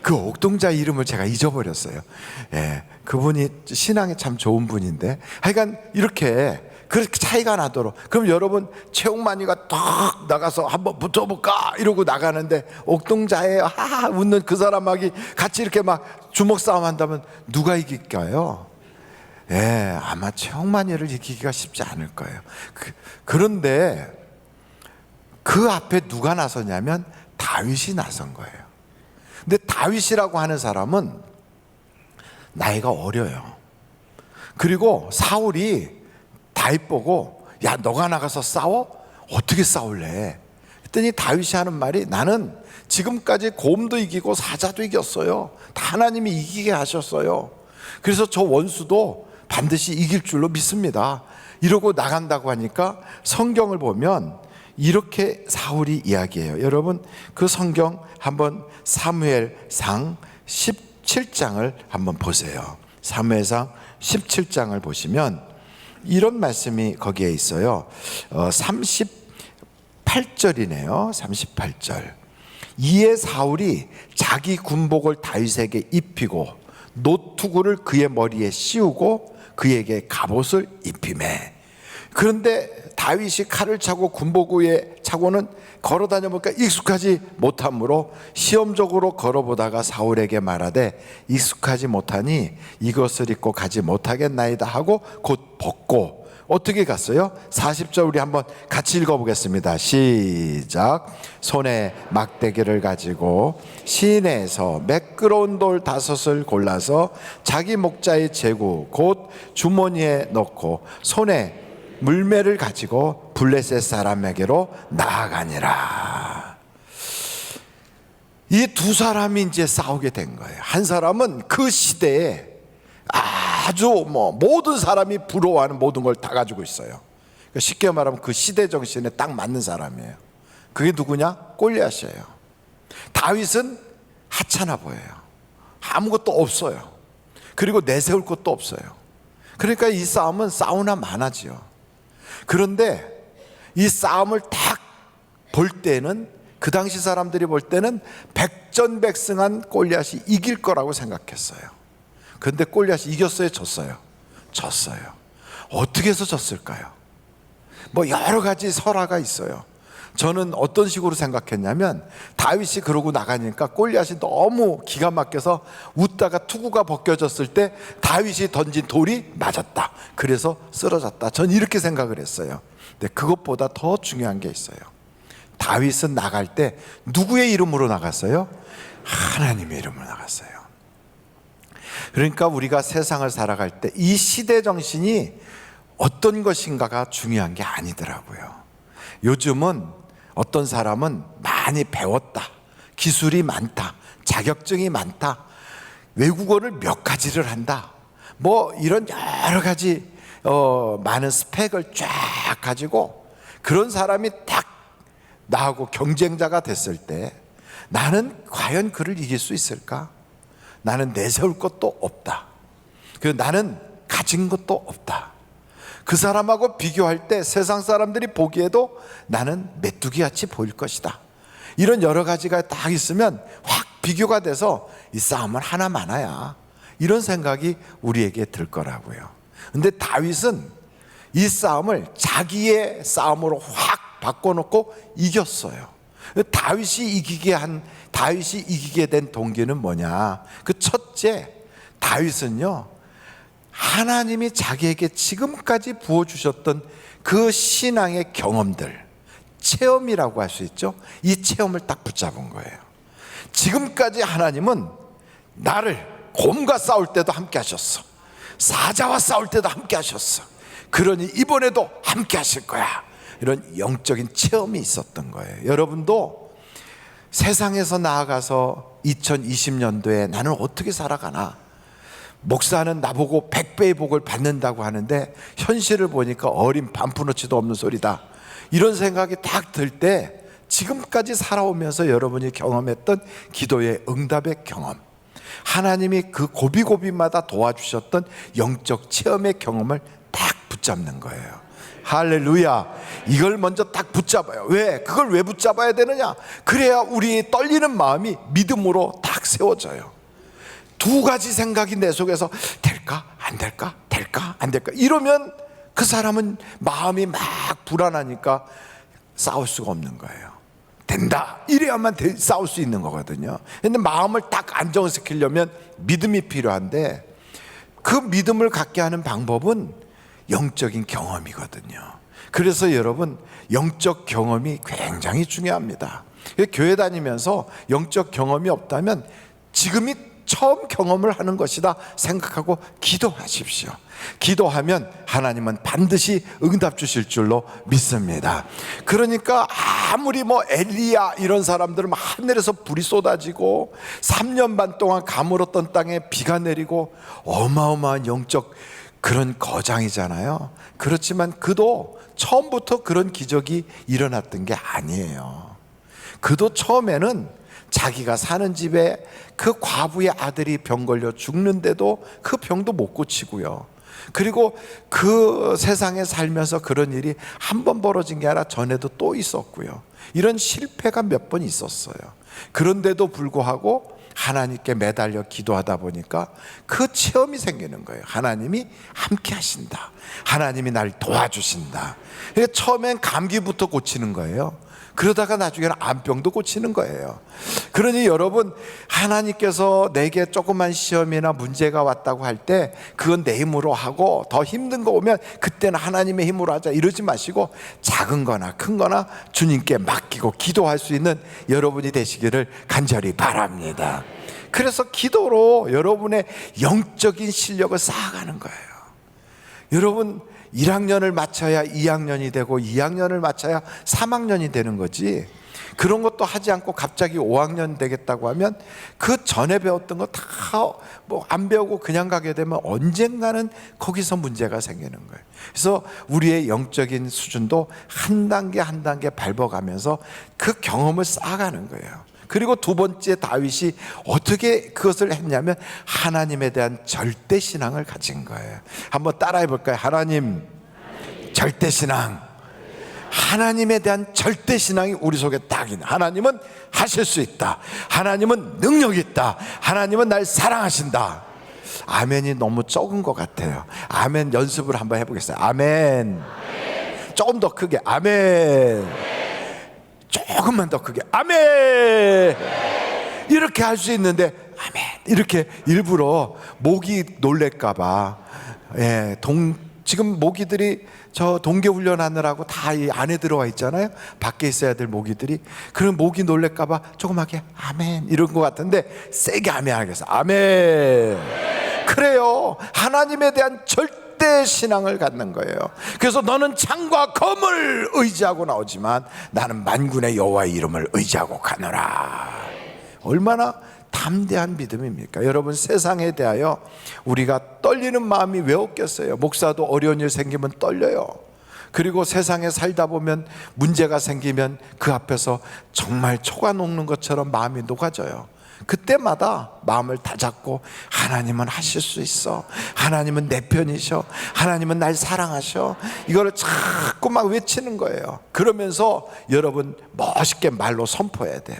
그 옥동자 이름을 제가 잊어버렸어요. 예, 그분이 신앙이 참 좋은 분인데, 하여간 이렇게 그렇게 차이가 나도록. 그럼 여러분, 최홍만이가 딱 나가서 한번 붙어볼까 이러고 나가는데 옥동자에 하하 웃는 그 사람하고 같이 이렇게 막 주먹 싸움 한다면 누가 이길까요? 예, 아마 최홍만이를 이기기가 쉽지 않을 거예요. 그런데 그 앞에 누가 나서냐면 다윗이 나선 거예요. 근데 다윗이라고 하는 사람은 나이가 어려요. 그리고 사울이 다윗 보고, 야, 너가 나가서 싸워? 어떻게 싸울래? 그랬더니 다윗이 하는 말이, 나는 지금까지 곰도 이기고 사자도 이겼어요. 다 하나님이 이기게 하셨어요. 그래서 저 원수도 반드시 이길 줄로 믿습니다. 이러고 나간다고 하니까 성경을 보면 이렇게 사울이 이야기해요. 여러분 그 성경 한번 사무엘상 17장을 한번 보세요. 사무엘상 17장을 보시면 이런 말씀이 거기에 있어요. 38절이네요. 38절. 이에 사울이 자기 군복을 다윗에게 입히고 노투구를 그의 머리에 씌우고 그에게 갑옷을 입히매. 그런데 다윗이 칼을 차고 군복 위에 차고는 걸어다녀 보니까 익숙하지 못하므로 시험적으로 걸어보다가 사울에게 말하되 익숙하지 못하니 이것을 입고 가지 못하겠나이다 하고 곧 벗고 어떻게 갔어요? 40절 우리 한번 같이 읽어보겠습니다. 시작. 손에 막대기를 가지고 시내에서 매끄러운 돌 5을 골라서 자기 목자의 제구 곧 주머니에 넣고 손에 물매를 가지고 블레셋 사람에게로 나아가니라. 이 두 사람이 이제 싸우게 된 거예요. 한 사람은 그 시대에 아주 모든 사람이 부러워하는 모든 걸 다 가지고 있어요. 쉽게 말하면 그 시대 정신에 딱 맞는 사람이에요. 그게 누구냐? 골리앗이에요. 다윗은 하찮아 보여요. 아무것도 없어요. 그리고 내세울 것도 없어요. 그러니까 이 싸움은 싸우나 마나지요. 그런데 이 싸움을 딱 볼 때는 그 당시 사람들이 볼 때는 백전백승한 골리앗이 이길 거라고 생각했어요. 그런데 골리앗이 이겼어요? 졌어요? 졌어요. 어떻게 해서 졌을까요? 여러 가지 설화가 있어요. 저는 어떤 식으로 생각했냐면 다윗이 그러고 나가니까 골리앗이 너무 기가 막혀서 웃다가 투구가 벗겨졌을 때 다윗이 던진 돌이 맞았다. 그래서 쓰러졌다. 전 이렇게 생각을 했어요. 근데 그것보다 더 중요한 게 있어요. 다윗은 나갈 때 누구의 이름으로 나갔어요? 하나님의 이름으로 나갔어요. 그러니까 우리가 세상을 살아갈 때 이 시대 정신이 어떤 것인가가 중요한 게 아니더라고요. 요즘은 어떤 사람은 많이 배웠다, 기술이 많다, 자격증이 많다, 외국어를 몇 가지를 한다, 이런 여러 가지 많은 스펙을 쫙 가지고 그런 사람이 딱 나하고 경쟁자가 됐을 때 나는 과연 그를 이길 수 있을까? 나는 내세울 것도 없다. 그리고 나는 가진 것도 없다. 그 사람하고 비교할 때 세상 사람들이 보기에도 나는 메뚜기같이 보일 것이다. 이런 여러 가지가 딱 있으면 확 비교가 돼서 이 싸움은 하나 많아야 이런 생각이 우리에게 들 거라고요. 근데 다윗은 이 싸움을 자기의 싸움으로 확 바꿔놓고 이겼어요. 다윗이 이기게 된 동기는 뭐냐? 그 첫째, 다윗은요 하나님이 자기에게 지금까지 부어주셨던 그 신앙의 경험들, 체험이라고 할 수 있죠. 이 체험을 딱 붙잡은 거예요. 지금까지 하나님은 나를 곰과 싸울 때도 함께 하셨어. 사자와 싸울 때도 함께 하셨어. 그러니 이번에도 함께 하실 거야. 이런 영적인 체험이 있었던 거예요. 여러분도 세상에서 나아가서 2020년도에 나는 어떻게 살아가나? 목사는 나보고 100배의 복을 받는다고 하는데 현실을 보니까 어린 반푼어치도 없는 소리다. 이런 생각이 딱 들 때 지금까지 살아오면서 여러분이 경험했던 기도의 응답의 경험, 하나님이 그 고비고비마다 도와주셨던 영적 체험의 경험을 딱 붙잡는 거예요. 할렐루야. 이걸 먼저 딱 붙잡아요. 왜? 그걸 왜 붙잡아야 되느냐? 그래야 우리의 떨리는 마음이 믿음으로 딱 세워져요. 두 가지 생각이 내 속에서 될까? 안 될까? 될까? 안 될까? 이러면 그 사람은 마음이 막 불안하니까 싸울 수가 없는 거예요. 된다. 이래야만 싸울 수 있는 거거든요. 근데 마음을 딱 안정시키려면 믿음이 필요한데 그 믿음을 갖게 하는 방법은 영적인 경험이거든요. 그래서 여러분 영적 경험이 굉장히 중요합니다. 교회 다니면서 영적 경험이 없다면 지금이 처음 경험을 하는 것이다 생각하고 기도하십시오. 기도하면 하나님은 반드시 응답 주실 줄로 믿습니다. 그러니까 아무리 뭐 엘리야 이런 사람들은 하늘에서 불이 쏟아지고 3년 반 동안 가물었던 땅에 비가 내리고 어마어마한 영적 그런 거장이잖아요. 그렇지만 그도 처음부터 그런 기적이 일어났던 게 아니에요. 그도 처음에는 자기가 사는 집에 그 과부의 아들이 병 걸려 죽는데도 그 병도 못 고치고요. 그리고 그 세상에 살면서 그런 일이 한 번 벌어진 게 아니라 전에도 또 있었고요. 이런 실패가 몇 번 있었어요. 그런데도 불구하고 하나님께 매달려 기도하다 보니까 그 체험이 생기는 거예요. 하나님이 함께 하신다. 하나님이 날 도와주신다. 처음엔 감기부터 고치는 거예요. 그러다가 나중에는 암병도 고치는 거예요. 그러니 여러분, 하나님께서 내게 조그만 시험이나 문제가 왔다고 할 때 그건 내 힘으로 하고 더 힘든 거 오면 그때는 하나님의 힘으로 하자 이러지 마시고 작은 거나 큰 거나 주님께 맡기고 기도할 수 있는 여러분이 되시기를 간절히 바랍니다. 그래서 기도로 여러분의 영적인 실력을 쌓아가는 거예요. 여러분 1학년을 마쳐야 2학년이 되고 2학년을 마쳐야 3학년이 되는 거지, 그런 것도 하지 않고 갑자기 5학년 되겠다고 하면 그 전에 배웠던 거 다 뭐 안 배우고 그냥 가게 되면 언젠가는 거기서 문제가 생기는 거예요. 그래서 우리의 영적인 수준도 한 단계 한 단계 밟아가면서 그 경험을 쌓아가는 거예요. 그리고 두 번째, 다윗이 어떻게 그것을 했냐면 하나님에 대한 절대신앙을 가진 거예요. 한번 따라해 볼까요? 하나님 절대신앙. 하나님에 대한 절대신앙이 우리 속에 딱 있는. 하나님은 하실 수 있다. 하나님은 능력이 있다. 하나님은 날 사랑하신다. 아멘이 너무 적은 것 같아요. 아멘 연습을 한번 해보겠어요. 아멘. 조금 더 크게 아멘. 조금만 더 크게 아멘. 이렇게 할 수 있는데 아멘 이렇게 일부러 모기 놀랄까봐, 지금 모기들이 저 동계 훈련하느라고 다 이 안에 들어와 있잖아요. 밖에 있어야 될 모기들이. 그럼 모기 놀랄까봐 조그맣게 아멘 이런 것 같은데 세게 아멘 하겠어. 아멘. 그래요. 하나님에 대한 절대 신앙을 갖는 거예요. 그래서 너는 창과 검을 의지하고 나오지만 나는 만군의 여호와의 이름을 의지하고 가노라. 얼마나 담대한 믿음입니까? 여러분, 세상에 대하여 우리가 떨리는 마음이 왜 없겠어요? 목사도 어려운 일 생기면 떨려요. 그리고 세상에 살다 보면 문제가 생기면 그 앞에서 정말 초가 녹는 것처럼 마음이 녹아져요. 그때마다 마음을 다잡고 하나님은 하실 수 있어. 하나님은 내 편이셔. 하나님은 날 사랑하셔. 이거를 자꾸 막 외치는 거예요. 그러면서 여러분 멋있게 말로 선포해야 돼요.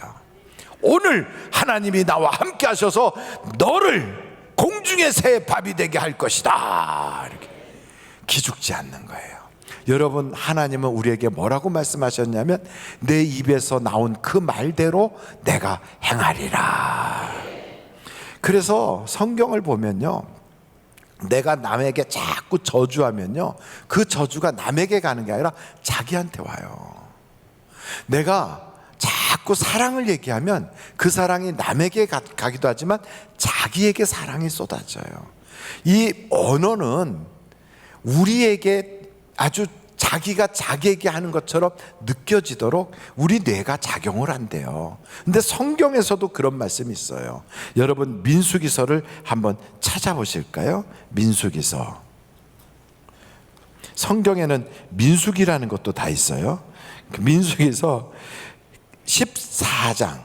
오늘 하나님이 나와 함께 하셔서 너를 공중의 새 밥이 되게 할 것이다. 이렇게 기죽지 않는 거예요. 여러분, 하나님은 우리에게 뭐라고 말씀하셨냐면 내 입에서 나온 그 말대로 내가 행하리라. 그래서 성경을 보면요, 내가 남에게 자꾸 저주하면요, 그 저주가 남에게 가는 게 아니라 자기한테 와요. 내가 자꾸 사랑을 얘기하면 그 사랑이 남에게 가기도 하지만 자기에게 사랑이 쏟아져요. 이 언어는 우리에게 아주 자기가 자기에게 하는 것처럼 느껴지도록 우리 뇌가 작용을 한대요. 근데 성경에서도 그런 말씀이 있어요. 여러분, 민수기서를 한번 찾아보실까요? 민수기서. 성경에는 민수기라는 것도 다 있어요. 민수기서 14장,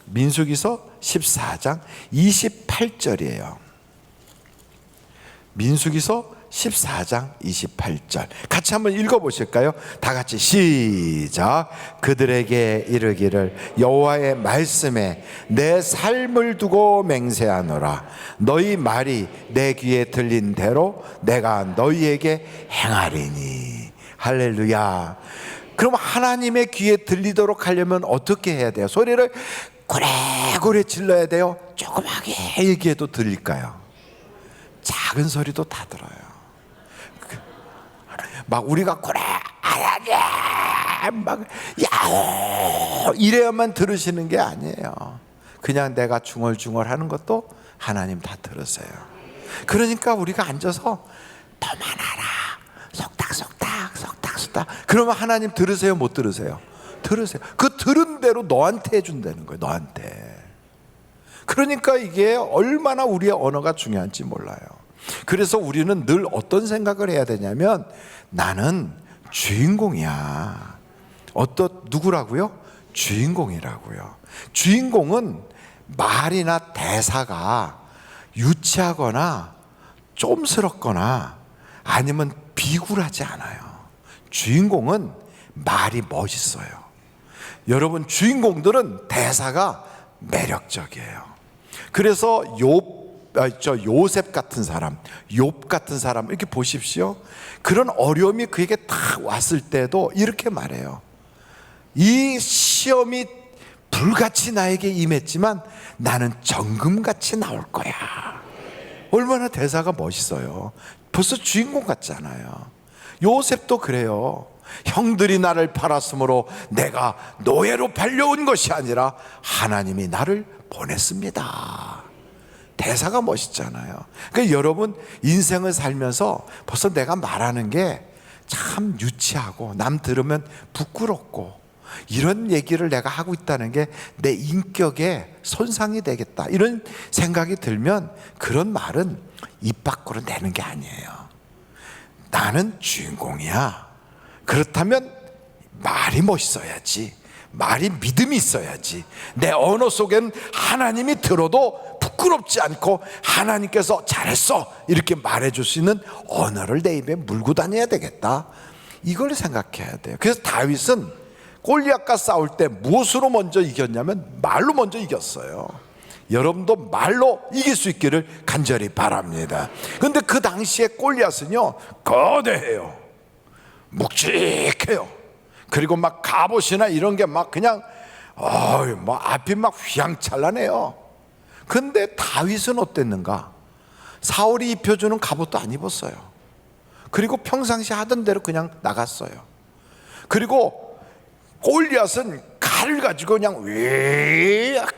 민수기서 14장 28절이에요. 민수기서 14장 28절 같이 한번 읽어보실까요? 다 같이 시작. 그들에게 이르기를 여호와의 말씀에 내 삶을 두고 맹세하노라. 너희 말이 내 귀에 들린 대로 내가 너희에게 행하리니. 할렐루야. 그럼 하나님의 귀에 들리도록 하려면 어떻게 해야 돼요? 소리를 고래고래 질러야 돼요? 조그맣게 얘기해도 들릴까요? 작은 소리도 다 들어요. 막 우리가 고래 막 야호 이래야만 들으시는 게 아니에요. 그냥 내가 중얼중얼 하는 것도 하나님 다 들으세요. 그러니까 우리가 앉아서 더 많아라, 속닥속닥. 그러면 하나님 들으세요, 못 들으세요? 들으세요. 그 들은 대로 너한테 해준다는 거예요. 너한테. 그러니까 이게 얼마나 우리의 언어가 중요한지 몰라요. 그래서 우리는 늘 어떤 생각을 해야 되냐면, 나는 주인공이야. 누구라고요? 주인공이라고요. 주인공은 말이나 대사가 유치하거나 쫌스럽거나 아니면 비굴하지 않아요. 주인공은 말이 멋있어요. 여러분, 주인공들은 대사가 매력적이에요. 그래서 요셉 같은 사람, 욥 같은 사람 이렇게 보십시오. 그런 어려움이 그에게 딱 왔을 때도 이렇게 말해요. 이 시험이 불같이 나에게 임했지만 나는 정금같이 나올 거야. 얼마나 대사가 멋있어요. 벌써 주인공 같잖아요. 요셉도 그래요. 형들이 나를 팔았으므로 내가 노예로 팔려온 것이 아니라 하나님이 나를 보냈습니다. 대사가 멋있잖아요. 그러니까 여러분, 인생을 살면서 벌써 내가 말하는 게 참 유치하고 남 들으면 부끄럽고 이런 얘기를 내가 하고 있다는 게 내 인격에 손상이 되겠다, 이런 생각이 들면 그런 말은 입 밖으로 내는 게 아니에요. 나는 주인공이야. 그렇다면 말이 멋있어야지. 말이 믿음이 있어야지. 내 언어 속엔 하나님이 들어도 부끄럽지 않고 하나님께서 잘했어 이렇게 말해줄 수 있는 언어를 내 입에 물고 다녀야 되겠다, 이걸 생각해야 돼요. 그래서 다윗은 골리앗과 싸울 때 무엇으로 먼저 이겼냐면 말로 먼저 이겼어요. 여러분도 말로 이길 수 있기를 간절히 바랍니다. 그런데 그 당시에 골리앗은요, 거대해요. 묵직해요. 그리고 막 갑옷이나 이런 게 막 그냥 앞이 막 휘황찬란해요. 근데 다윗은 어땠는가? 사울이 입혀주는 갑옷도 안 입었어요. 그리고 평상시 하던 대로 그냥 나갔어요. 그리고 골리앗은 칼을 가지고 그냥 위악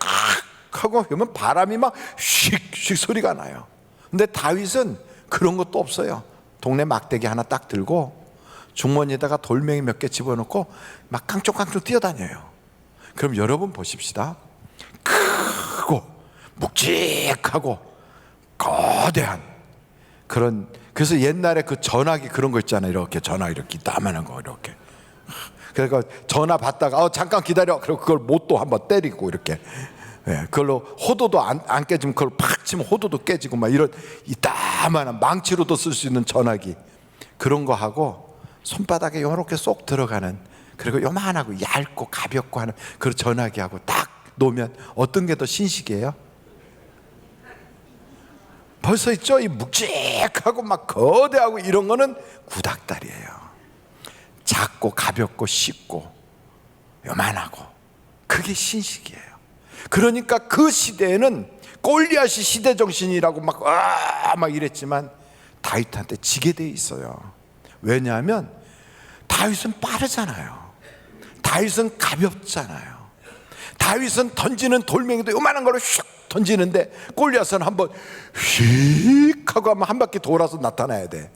하고 그러면 바람이 막 휙휙 소리가 나요. 근데 다윗은 그런 것도 없어요. 동네 막대기 하나 딱 들고 주머니에다가 돌멩이 몇 개 집어넣고 막 깡총깡총 뛰어다녀요. 그럼 여러분 보십시다. 크고 묵직하고 거대한 그런, 그래서 옛날에 그 전화기 그런 거 있잖아요. 이렇게 전화 이렇게 따만한 거 이렇게. 그러니까 전화 받다가 잠깐 기다려. 그리고 그걸 못도 한번 때리고 이렇게. 그걸로 호도도 안 깨지면 그걸 팍 치면 호도도 깨지고 막 이런 이따만한 망치로도 쓸 수 있는 전화기 그런 거 하고 손바닥에 이렇게 쏙 들어가는, 그리고 요만하고 얇고 가볍고 하는 그런 전화기하고 딱 놓으면 어떤 게 더 신식이에요? 벌써 있죠? 이 묵직하고 막 거대하고 이런 거는 구닥다리예요. 작고 가볍고 쉽고 요만하고 그게 신식이에요. 그러니까 그 시대에는 골리앗이 시대 정신이라고 막 이랬지만 다윗한테 지게 돼 있어요. 왜냐하면 다윗은 빠르잖아요. 다윗은 가볍잖아요. 다윗은 던지는 돌멩이도 요만한 거로 휙 던지는데 골리앗은 한번 휙 하고 한 바퀴 돌아서 나타나야 돼.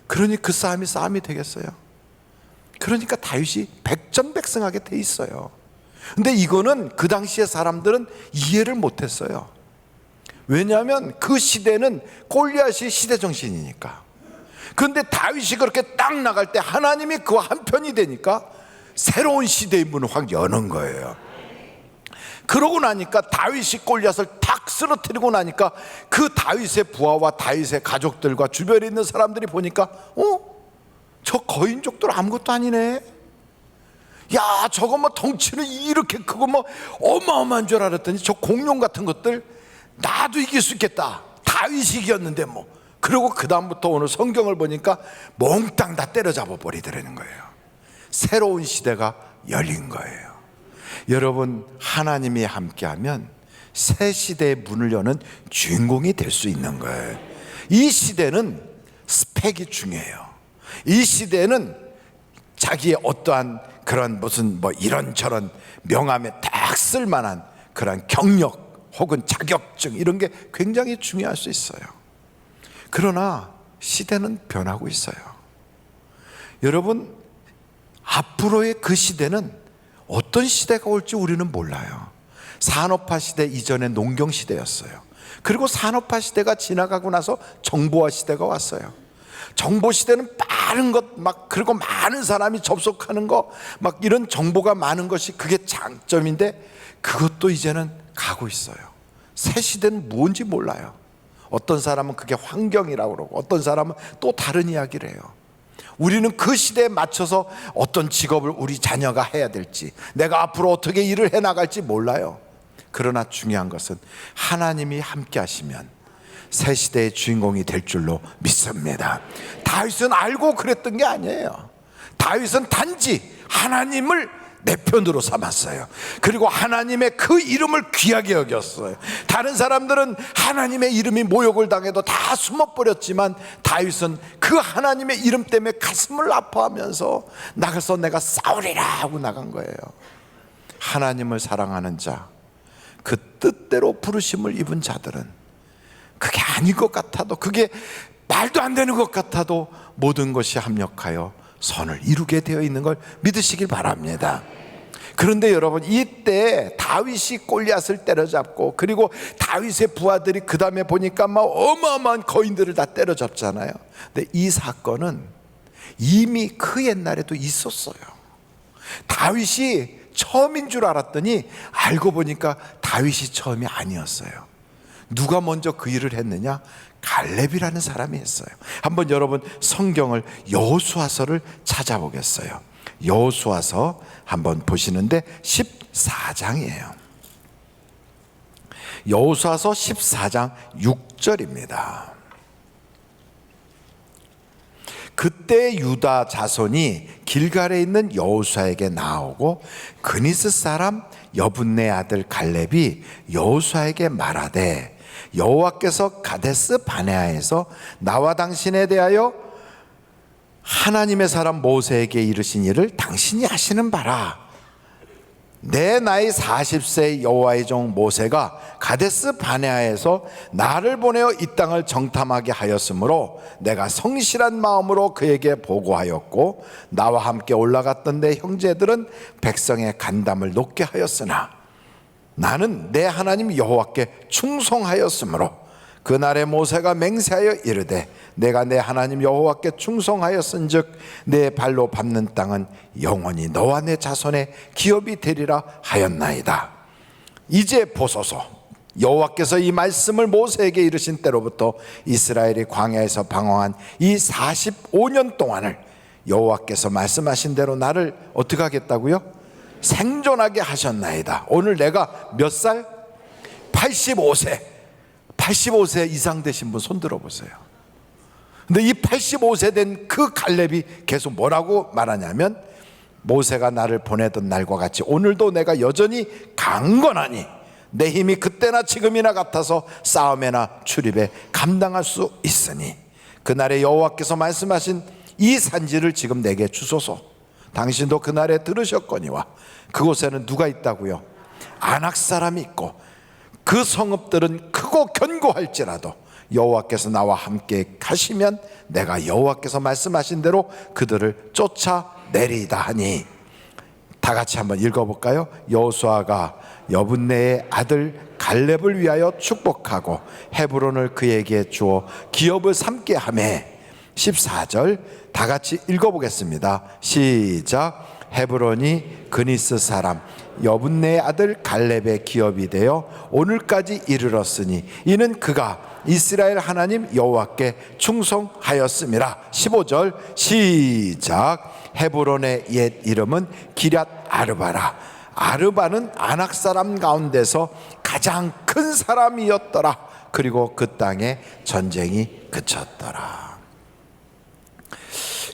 그러니 그 싸움이 되겠어요? 그러니까 다윗이 백전백승하게 돼 있어요. 근데 이거는 그 당시의 사람들은 이해를 못했어요. 왜냐하면 그 시대는 골리앗이 시대 정신이니까. 그런데 다윗이 그렇게 딱 나갈 때 하나님이 그와 한편이 되니까 새로운 시대의 문을 확 여는 거예요. 그러고 나니까 다윗이 골리앗을 탁 쓰러뜨리고 나니까 그 다윗의 부하와 다윗의 가족들과 주변에 있는 사람들이 보니까 저 거인족들 아무것도 아니네. 야, 저거 뭐 덩치는 이렇게 크고 뭐 어마어마한 줄 알았더니 저 공룡 같은 것들 나도 이길 수 있겠다. 다윗이 이겼는데 뭐. 그리고 그 다음부터 오늘 성경을 보니까 몽땅 다 때려잡아 버리더라는 거예요. 새로운 시대가 열린 거예요. 여러분, 하나님이 함께하면 새 시대의 문을 여는 주인공이 될 수 있는 거예요. 이 시대는 스펙이 중요해요. 이 시대는 자기의 어떠한 그런 무슨 뭐 이런저런 명함에 딱 쓸만한 그런 경력, 혹은 자격증 이런 게 굉장히 중요할 수 있어요. 그러나 시대는 변하고 있어요. 여러분, 앞으로의 그 시대는 어떤 시대가 올지 우리는 몰라요. 산업화 시대 이전에 농경 시대였어요. 그리고 산업화 시대가 지나가고 나서 정보화 시대가 왔어요. 정보 시대는 빠른 것, 그리고 많은 사람이 접속하는 거, 이런 정보가 많은 것이 그게 장점인데, 그것도 이제는 가고 있어요. 새 시대는 뭔지 몰라요. 어떤 사람은 그게 환경이라고 그러고, 어떤 사람은 또 다른 이야기를 해요. 우리는 그 시대에 맞춰서 어떤 직업을 우리 자녀가 해야 될지, 내가 앞으로 어떻게 일을 해 나갈지 몰라요. 그러나 중요한 것은 하나님이 함께 하시면 새 시대의 주인공이 될 줄로 믿습니다. 다윗은 알고 그랬던 게 아니에요. 다윗은 단지 하나님을 내 편으로 삼았어요. 그리고 하나님의 그 이름을 귀하게 여겼어요. 다른 사람들은 하나님의 이름이 모욕을 당해도 다 숨어버렸지만, 다윗은 그 하나님의 이름 때문에 가슴을 아파하면서 나가서 내가 싸우리라 하고 나간 거예요. 하나님을 사랑하는 자, 그 뜻대로 부르심을 입은 자들은 그게 아닌 것 같아도, 그게 말도 안 되는 것 같아도 모든 것이 합력하여 선을 이루게 되어 있는 걸 믿으시길 바랍니다. 그런데 여러분, 이때 다윗이 골리앗을 때려잡고, 그리고 다윗의 부하들이 그 다음에 보니까 어마어마한 거인들을 다 때려잡잖아요. 근데 이 사건은 이미 그 옛날에도 있었어요. 다윗이 처음인 줄 알았더니 알고 보니까 다윗이 처음이 아니었어요. 누가 먼저 그 일을 했느냐? 갈렙이라는 사람이 했어요. 한번 여러분 성경을 여호수아서를 찾아보겠어요. 여호수아서 한번 보시는데 14장이에요. 여호수아서 14장 6절입니다. 그때 유다 자손이 길갈에 있는 여호수아에게 나오고, 그니스 사람 여분네 아들 갈렙이 여호수아에게 말하되, 여호와께서 가데스 바네아에서 나와 당신에 대하여 하나님의 사람 모세에게 이르신 일을 당신이 아시는 바라. 내 나이 40세 여호와의 종 모세가 가데스 바네아에서 나를 보내어 이 땅을 정탐하게 하였으므로 내가 성실한 마음으로 그에게 보고하였고, 나와 함께 올라갔던 내 형제들은 백성의 간담을 높게 하였으나 나는 내 하나님 여호와께 충성하였으므로 그날에 모세가 맹세하여 이르되, 내가 내 하나님 여호와께 충성하였은즉 내 발로 밟는 땅은 영원히 너와 내 자손의 기업이 되리라 하였나이다. 이제 보소서, 여호와께서 이 말씀을 모세에게 이르신 때로부터 이스라엘이 광야에서 방황한 이 45년 동안을 여호와께서 말씀하신 대로 나를 어떻게 하겠다고요? 생존하게 하셨나이다. 오늘 내가 몇 살? 85세. 85세 이상 되신 분 손 들어보세요. 근데 이 85세 된 그 갈렙이 계속 뭐라고 말하냐면, 모세가 나를 보내던 날과 같이 오늘도 내가 여전히 강건하니 내 힘이 그때나 지금이나 같아서 싸움에나 출입에 감당할 수 있으니 그날에 여호와께서 말씀하신 이 산지를 지금 내게 주소서. 당신도 그날에 들으셨거니와 그곳에는 누가 있다고요? 아낙 사람이 있고 그 성읍들은 크고 견고할지라도 여호와께서 나와 함께 가시면 내가 여호와께서 말씀하신 대로 그들을 쫓아내리이다 하니. 다 같이 한번 읽어볼까요? 여호수아가 여분네의 아들 갈렙을 위하여 축복하고 헤브론을 그에게 주어 기업을 삼게 하매. 14절 다 같이 읽어보겠습니다. 시작. 헤브론이 그니스 사람 여분네의 아들 갈렙의 기업이 되어 오늘까지 이르렀으니 이는 그가 이스라엘 하나님 여호와께 충성하였음이라. 15절 시작. 헤브론의 옛 이름은 기럇 아르바라. 아르바는 아낙 사람 가운데서 가장 큰 사람이었더라. 그리고 그 땅에 전쟁이 그쳤더라.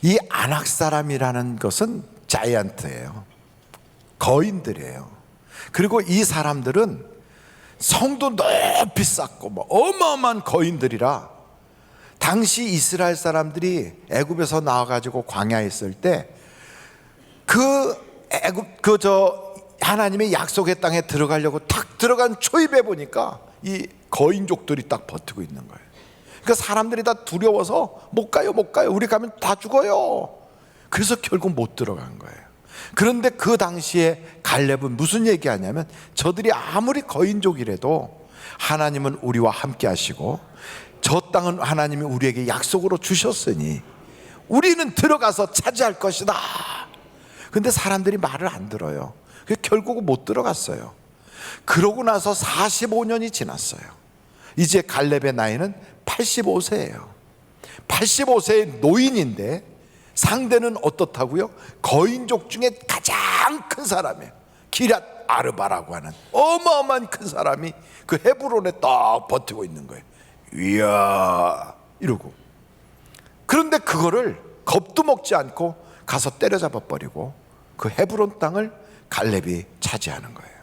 이 아낙 사람이라는 것은 자이언트예요. 거인들이에요. 그리고 이 사람들은 성도 높이 쌓고 어마어마한 거인들이라, 당시 이스라엘 사람들이 애굽에서 나와가지고 광야에 있을 때 하나님의 약속의 땅에 들어가려고 탁 들어간 초입에 보니까 이 거인족들이 딱 버티고 있는 거예요. 그러니까 사람들이 다 두려워서 못 가요, 못 가요. 우리 가면 다 죽어요. 그래서 결국 못 들어간 거예요. 그런데 그 당시에 갈렙은 무슨 얘기하냐면, 저들이 아무리 거인족이라도 하나님은 우리와 함께 하시고 저 땅은 하나님이 우리에게 약속으로 주셨으니 우리는 들어가서 차지할 것이다. 근데 사람들이 말을 안 들어요. 결국은 못 들어갔어요. 그러고 나서 45년이 지났어요. 이제 갈렙의 나이는 85세예요 85세의 노인인데 상대는 어떻다고요? 거인족 중에 가장 큰 사람이에요. 기럇 아르바라고 하는 어마어마한 큰 사람이 그 헤브론에 딱 버티고 있는 거예요. 이야 이러고. 그런데 그거를 겁도 먹지 않고 가서 때려잡아 버리고 그 헤브론 땅을 갈렙이 차지하는 거예요.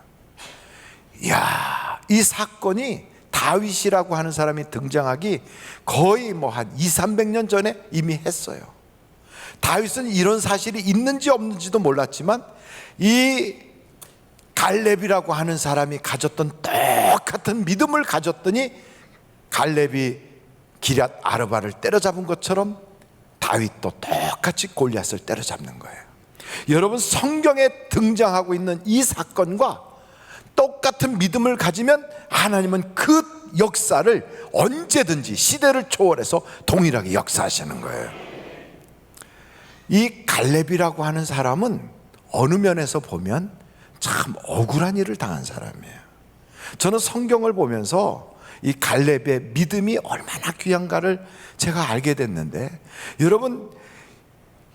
이야, 이 사건이 다윗이라고 하는 사람이 등장하기 거의 뭐 한 200~300년 전에 이미 했어요. 다윗은 이런 사실이 있는지 없는지도 몰랐지만 이 갈렙이라고 하는 사람이 가졌던 똑같은 믿음을 가졌더니 갈렙이 기럇 아르바를 때려잡은 것처럼 다윗도 똑같이 골리앗을 때려잡는 거예요. 여러분, 성경에 등장하고 있는 이 사건과 똑같은 믿음을 가지면 하나님은 그 역사를 언제든지 시대를 초월해서 동일하게 역사하시는 거예요. 이 갈렙이라고 하는 사람은 어느 면에서 보면 참 억울한 일을 당한 사람이에요. 저는 성경을 보면서 이 갈렙의 믿음이 얼마나 귀한가를 제가 알게 됐는데, 여러분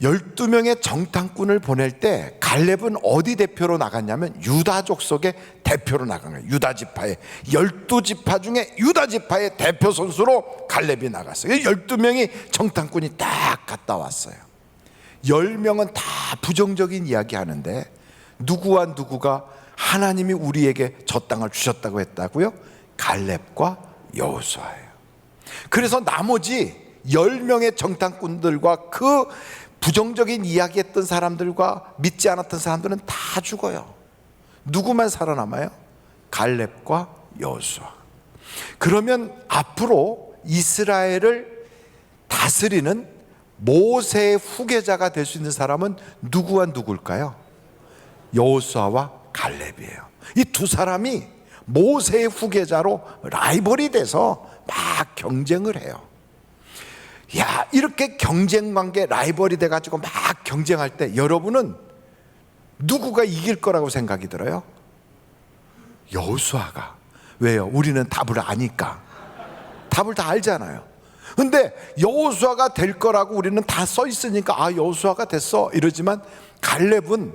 12명의 정탐꾼을 보낼 때 갈렙은 어디 대표로 나갔냐면 유다 족속의 대표로 나간 거예요. 유다 지파의 12지파 중에 유다 지파의 대표 선수로 갈렙이 나갔어요. 12명이 정탐꾼이 딱 갔다 왔어요. 10명은 다 부정적인 이야기 하는데 누구와 누구가 하나님이 우리에게 저 땅을 주셨다고 했다고요? 갈렙과 여호수아예요. 그래서 나머지 10명의 정탐꾼들과 그 부정적인 이야기했던 사람들과 믿지 않았던 사람들은 다 죽어요. 누구만 살아남아요? 갈렙과 여호수아. 그러면 앞으로 이스라엘을 다스리는 모세의 후계자가 될 수 있는 사람은 누구와 누굴까요? 여호수아와 갈렙이에요. 이 두 사람이 모세의 후계자로 라이벌이 돼서 막 경쟁을 해요. 야, 이렇게 경쟁 관계, 라이벌이 돼가지고 막 경쟁할 때 여러분은 누구가 이길 거라고 생각이 들어요? 여호수아가. 왜요? 우리는 답을 아니까. 답을 다 알잖아요. 근데 여호수아가 될 거라고 우리는 다 써 있으니까 아, 여호수아가 됐어 이러지만 갈렙은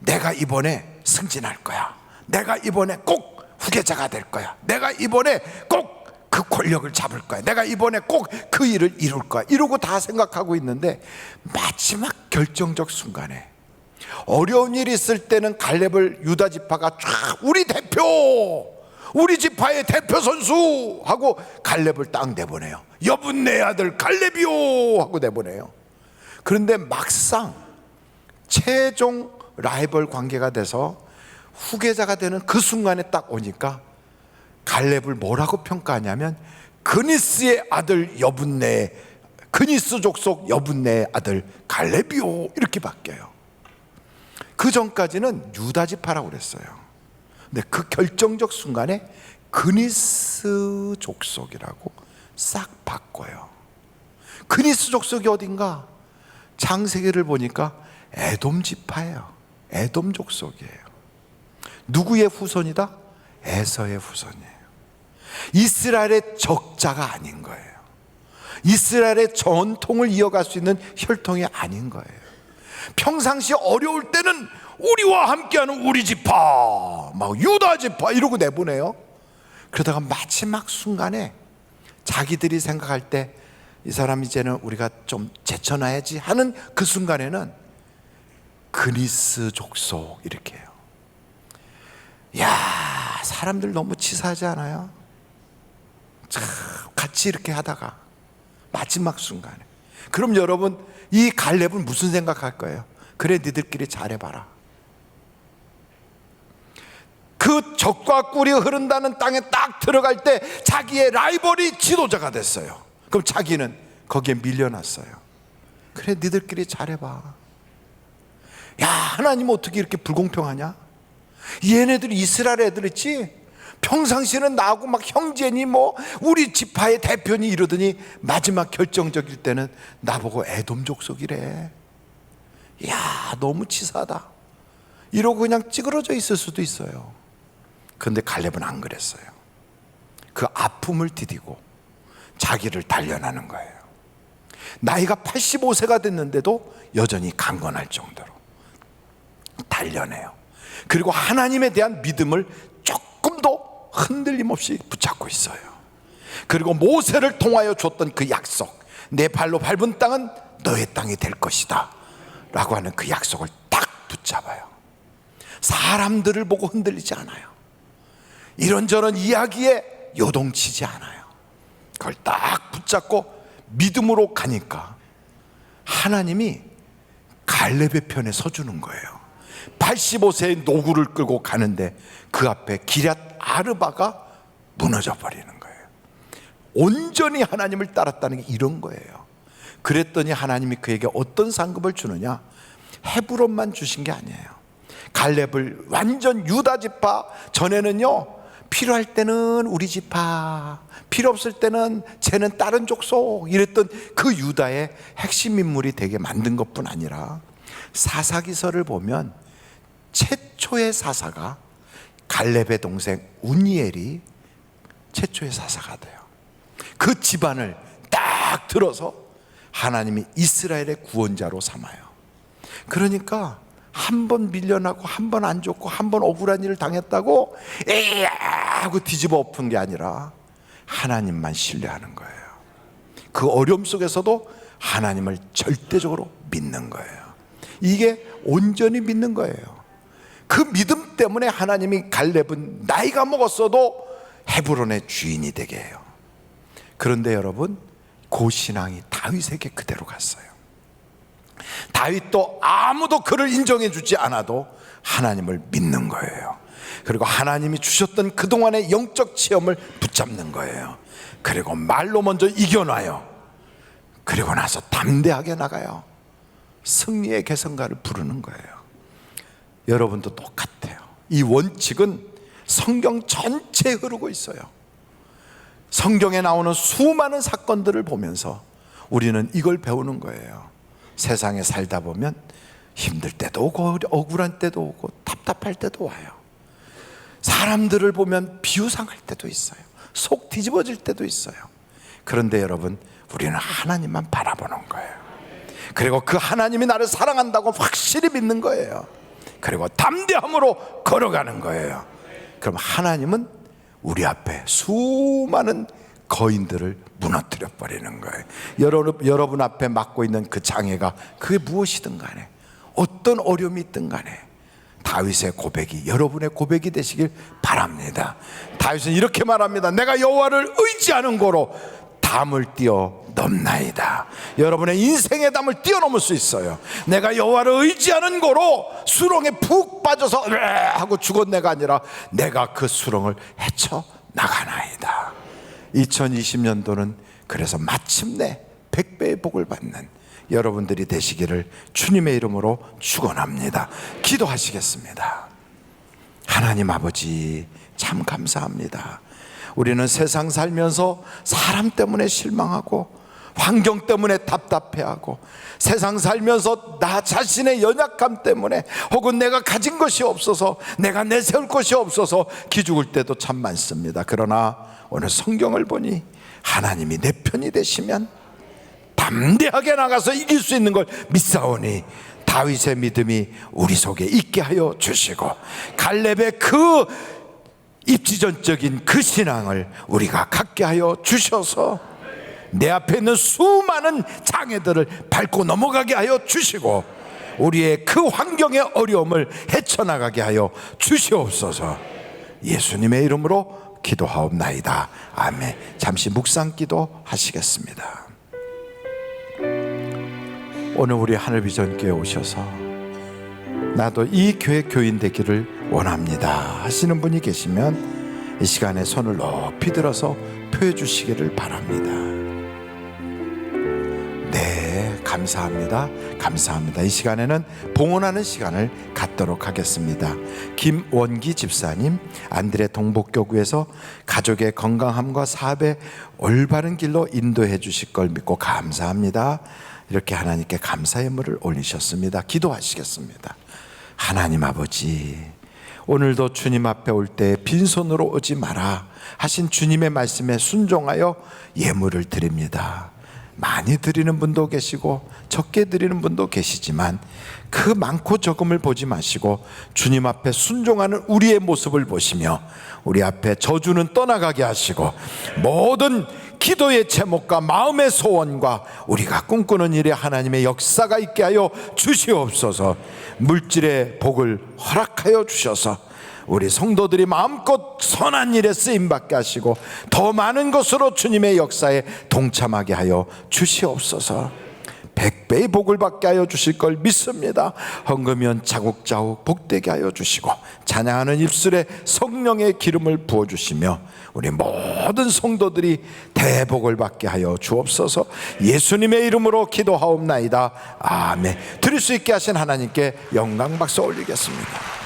내가 이번에 승진할 거야. 내가 이번에 꼭 후계자가 될 거야. 내가 이번에 꼭 그 권력을 잡을 거야. 내가 이번에 꼭 그 일을 이룰 거야. 이러고 다 생각하고 있는데 마지막 결정적 순간에 어려운 일이 있을 때는 갈렙을 유다 지파가 쫙 우리 대표, 우리 지파의 대표 선수 하고 갈렙을 딱 내보내요. 여분네 아들 갈렙이요 하고 내보내요. 그런데 막상 최종 라이벌 관계가 돼서 후계자가 되는 그 순간에 딱 오니까 갈렙을 뭐라고 평가하냐면 그니스의 아들 여분네, 그니스 족속 여분네의 아들 갈렙이요 이렇게 바뀌어요. 그 전까지는 유다 지파라고 그랬어요. 근데 그 결정적 순간에 그니스 족속이라고 싹 바꿔요. 그니스 족속이 어딘가? 창세기를 보니까 에돔 지파예요. 에돔 족속이에요. 누구의 후손이다? 에서의 후손이에요. 이스라엘의 적자가 아닌 거예요. 이스라엘의 전통을 이어갈 수 있는 혈통이 아닌 거예요. 평상시 어려울 때는 우리와 함께하는 우리 지파, 막 유다 지파 이러고 내보내요. 그러다가 마지막 순간에 자기들이 생각할 때 이 사람 이제는 우리가 좀 제쳐놔야지 하는 그 순간에는 그니스 족속 이렇게 해요. 야, 사람들 너무 치사하지 않아요? 참 같이 이렇게 하다가 마지막 순간에. 그럼 여러분 이 갈렙은 무슨 생각할 거예요? 그래, 니들끼리 잘해봐라. 그 적과 꿀이 흐른다는 땅에 딱 들어갈 때 자기의 라이벌이 지도자가 됐어요. 그럼 자기는 거기에 밀려났어요. 그래, 니들끼리 잘해봐. 야, 하나님 어떻게 이렇게 불공평하냐? 얘네들이 이스라엘 애들 있지? 평상시에는 나하고 막 형제니 뭐 우리 지파의 대표니 이러더니 마지막 결정적일 때는 나보고 에돔 족속이래. 야, 너무 치사하다. 이러고 그냥 찌그러져 있을 수도 있어요. 그런데 갈렙은 안 그랬어요. 그 아픔을 디디고 자기를 단련하는 거예요. 나이가 85세가 됐는데도 여전히 강건할 정도로 단련해요. 그리고 하나님에 대한 믿음을 조금도 흔들림 없이 붙잡고 있어요. 그리고 모세를 통하여 줬던 그 약속, 내 발로 밟은 땅은 너의 땅이 될 것이다 라고 하는 그 약속을 딱 붙잡아요. 사람들을 보고 흔들리지 않아요. 이런저런 이야기에 요동치지 않아요. 그걸 딱 붙잡고 믿음으로 가니까 하나님이 갈렙의 편에 서주는 거예요. 85세의 노구를 끌고 가는데 그 앞에 기럇 아르바가 무너져 버리는 거예요. 온전히 하나님을 따랐다는 게 이런 거예요. 그랬더니 하나님이 그에게 어떤 상급을 주느냐? 헤브론만 주신 게 아니에요. 갈렙을 완전 유다 지파, 전에는요 필요할 때는 우리 지파, 필요 없을 때는 쟤는 다른 족속 이랬던 그 유다의 핵심 인물이 되게 만든 것뿐 아니라 사사기서를 보면 최초의 사사가 갈렙의 동생 운니엘이 최초의 사사가 돼요. 그 집안을 딱 들어서 하나님이 이스라엘의 구원자로 삼아요. 그러니까 한 번 밀려나고 한 번 안 좋고 한 번 억울한 일을 당했다고 에야 하고 뒤집어 엎은 게 아니라 하나님만 신뢰하는 거예요. 그 어려움 속에서도 하나님을 절대적으로 믿는 거예요. 이게 온전히 믿는 거예요. 그 믿음 때문에 하나님이 갈렙은 나이가 먹었어도 헤브론의 주인이 되게 해요. 그런데 여러분, 그 신앙이 다윗에게 그대로 갔어요. 다윗도 아무도 그를 인정해 주지 않아도 하나님을 믿는 거예요. 그리고 하나님이 주셨던 그동안의 영적 체험을 붙잡는 거예요. 그리고 말로 먼저 이겨놔요. 그리고 나서 담대하게 나가요. 승리의 개성가를 부르는 거예요. 여러분도 똑같아요. 이 원칙은 성경 전체에 흐르고 있어요. 성경에 나오는 수많은 사건들을 보면서 우리는 이걸 배우는 거예요. 세상에 살다 보면 힘들 때도 오고 억울한 때도 오고 답답할 때도 와요. 사람들을 보면 비우상할 때도 있어요. 속 뒤집어질 때도 있어요. 그런데 여러분, 우리는 하나님만 바라보는 거예요. 그리고 그 하나님이 나를 사랑한다고 확실히 믿는 거예요. 그리고 담대함으로 걸어가는 거예요. 그럼 하나님은 우리 앞에 수많은 거인들을 무너뜨려 버리는 거예요. 여러분 앞에 맡고 있는 그 장애가 그게 무엇이든 간에, 어떤 어려움이 있든 간에 다윗의 고백이 여러분의 고백이 되시길 바랍니다. 다윗은 이렇게 말합니다. 내가 여호와를 의지하는 고로 담을 뛰어넘나이다. 여러분의 인생의 담을 뛰어넘을 수 있어요. 내가 여호와를 의지하는 고로 수렁에 푹 빠져서 하고 죽었네가 아니라 내가 그 수렁을 헤쳐 나가나이다. 2020년도는 그래서 마침내 100배의 복을 받는 여러분들이 되시기를 주님의 이름으로 축원합니다. 기도하시겠습니다. 하나님 아버지, 참 감사합니다. 우리는 세상 살면서 사람 때문에 실망하고 환경 때문에 답답해하고 세상 살면서 나 자신의 연약함 때문에 혹은 내가 가진 것이 없어서 내가 내세울 것이 없어서 기죽을 때도 참 많습니다. 그러나 오늘 성경을 보니 하나님이 내 편이 되시면 담대하게 나가서 이길 수 있는 걸 믿사오니 다윗의 믿음이 우리 속에 있게 하여 주시고 갈렙의 그 입지전적인 그 신앙을 우리가 갖게 하여 주셔서 내 앞에 있는 수많은 장애들을 밟고 넘어가게 하여 주시고 우리의 그 환경의 어려움을 헤쳐나가게 하여 주시옵소서. 예수님의 이름으로 기도하옵나이다. 아멘. 잠시 묵상 기도 하시겠습니다. 오늘 우리 하늘비전교회 오셔서 나도 이 교회 교인 되기를 원합니다 하시는 분이 계시면 이 시간에 손을 높이 들어서 표해 주시기를 바랍니다. 네, 감사합니다. 감사합니다. 이 시간에는 봉헌하는 시간을 갖도록 하겠습니다. 김원기 집사님, 안드레 동복교구에서 가족의 건강함과 사업의 올바른 길로 인도해 주실 걸 믿고 감사합니다. 이렇게 하나님께 감사의 물을 올리셨습니다. 기도하시겠습니다. 하나님 아버지, 오늘도 주님 앞에 올 때 빈손으로 오지 마라 하신 주님의 말씀에 순종하여 예물을 드립니다. 많이 드리는 분도 계시고 적게 드리는 분도 계시지만 그 많고 적음을 보지 마시고 주님 앞에 순종하는 우리의 모습을 보시며 우리 앞에 저주는 떠나가게 하시고 모든 기도의 제목과 마음의 소원과 우리가 꿈꾸는 일에 하나님의 역사가 있게 하여 주시옵소서. 물질의 복을 허락하여 주셔서 우리 성도들이 마음껏 선한 일에 쓰임받게 하시고 더 많은 것으로 주님의 역사에 동참하게 하여 주시옵소서. 100배의 복을 받게 하여 주실 걸 믿습니다. 헌금연 자국자국 복되게 하여 주시고 찬양하는 입술에 성령의 기름을 부어주시며 우리 모든 성도들이 대복을 받게 하여 주옵소서. 예수님의 이름으로 기도하옵나이다. 아멘. 드릴 수 있게 하신 하나님께 영광 박수 올리겠습니다.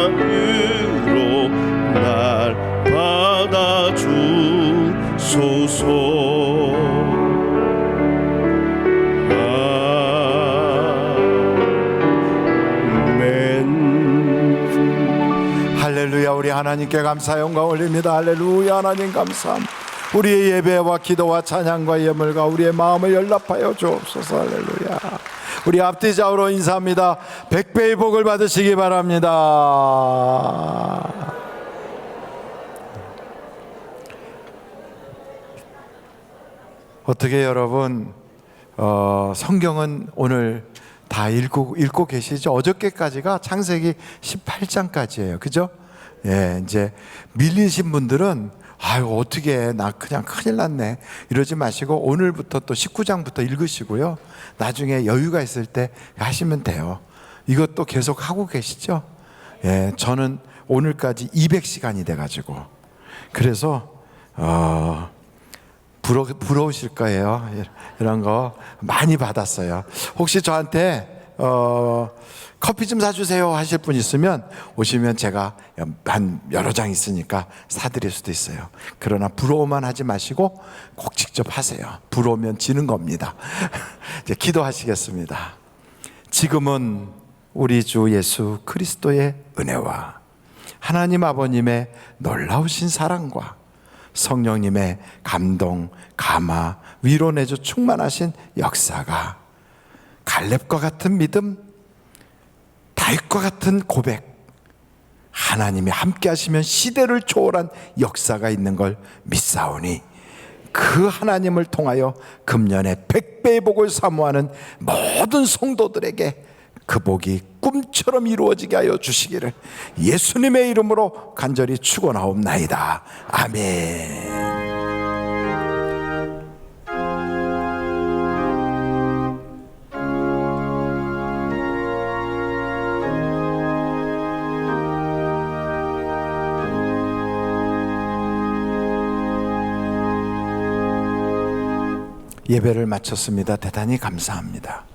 사랑으로 날 받아주소서. 할렐루야. 우리 하나님께 감사 영광 올립니다. 할렐루야. 하나님 감사합니다. 우리의 예배와 기도와 찬양과 예물과 우리의 마음을 연락하여 주옵소서. 할렐루야. 우리 앞뒤 좌우로 인사합니다. 100배의 복을 받으시기 바랍니다. 어떻게 여러분 성경은 오늘 다 읽고 계시죠? 어저께까지가 창세기 18장까지예요. 그죠? 예, 이제 밀리신 분들은 아유 어떻게 나 그냥 큰일 났네 이러지 마시고 오늘부터 또 19장부터 읽으시고요. 나중에 여유가 있을 때 하시면 돼요. 이것도 계속 하고 계시죠? 예, 저는 오늘까지 200시간이 돼가지고 그래서 부러우실 거예요. 이런 거 많이 받았어요. 혹시 저한테 커피 좀 사주세요 하실 분 있으면 오시면 제가 한 여러 장 있으니까 사드릴 수도 있어요. 그러나 부러워만 하지 마시고 꼭 직접 하세요. 부러우면 지는 겁니다. 이제 기도하시겠습니다. 지금은 우리 주 예수 그리스도의 은혜와 하나님 아버님의 놀라우신 사랑과 성령님의 감동, 감화, 위로 내주 충만하신 역사가 갈렙과 같은 믿음, 다윗과 같은 고백, 하나님이 함께 하시면 시대를 초월한 역사가 있는 걸 믿사오니 그 하나님을 통하여 금년에 100배의 복을 사모하는 모든 성도들에게 그 복이 꿈처럼 이루어지게 하여 주시기를 예수님의 이름으로 간절히 축원하옵나이다. 아멘. 예배를 마쳤습니다. 대단히 감사합니다.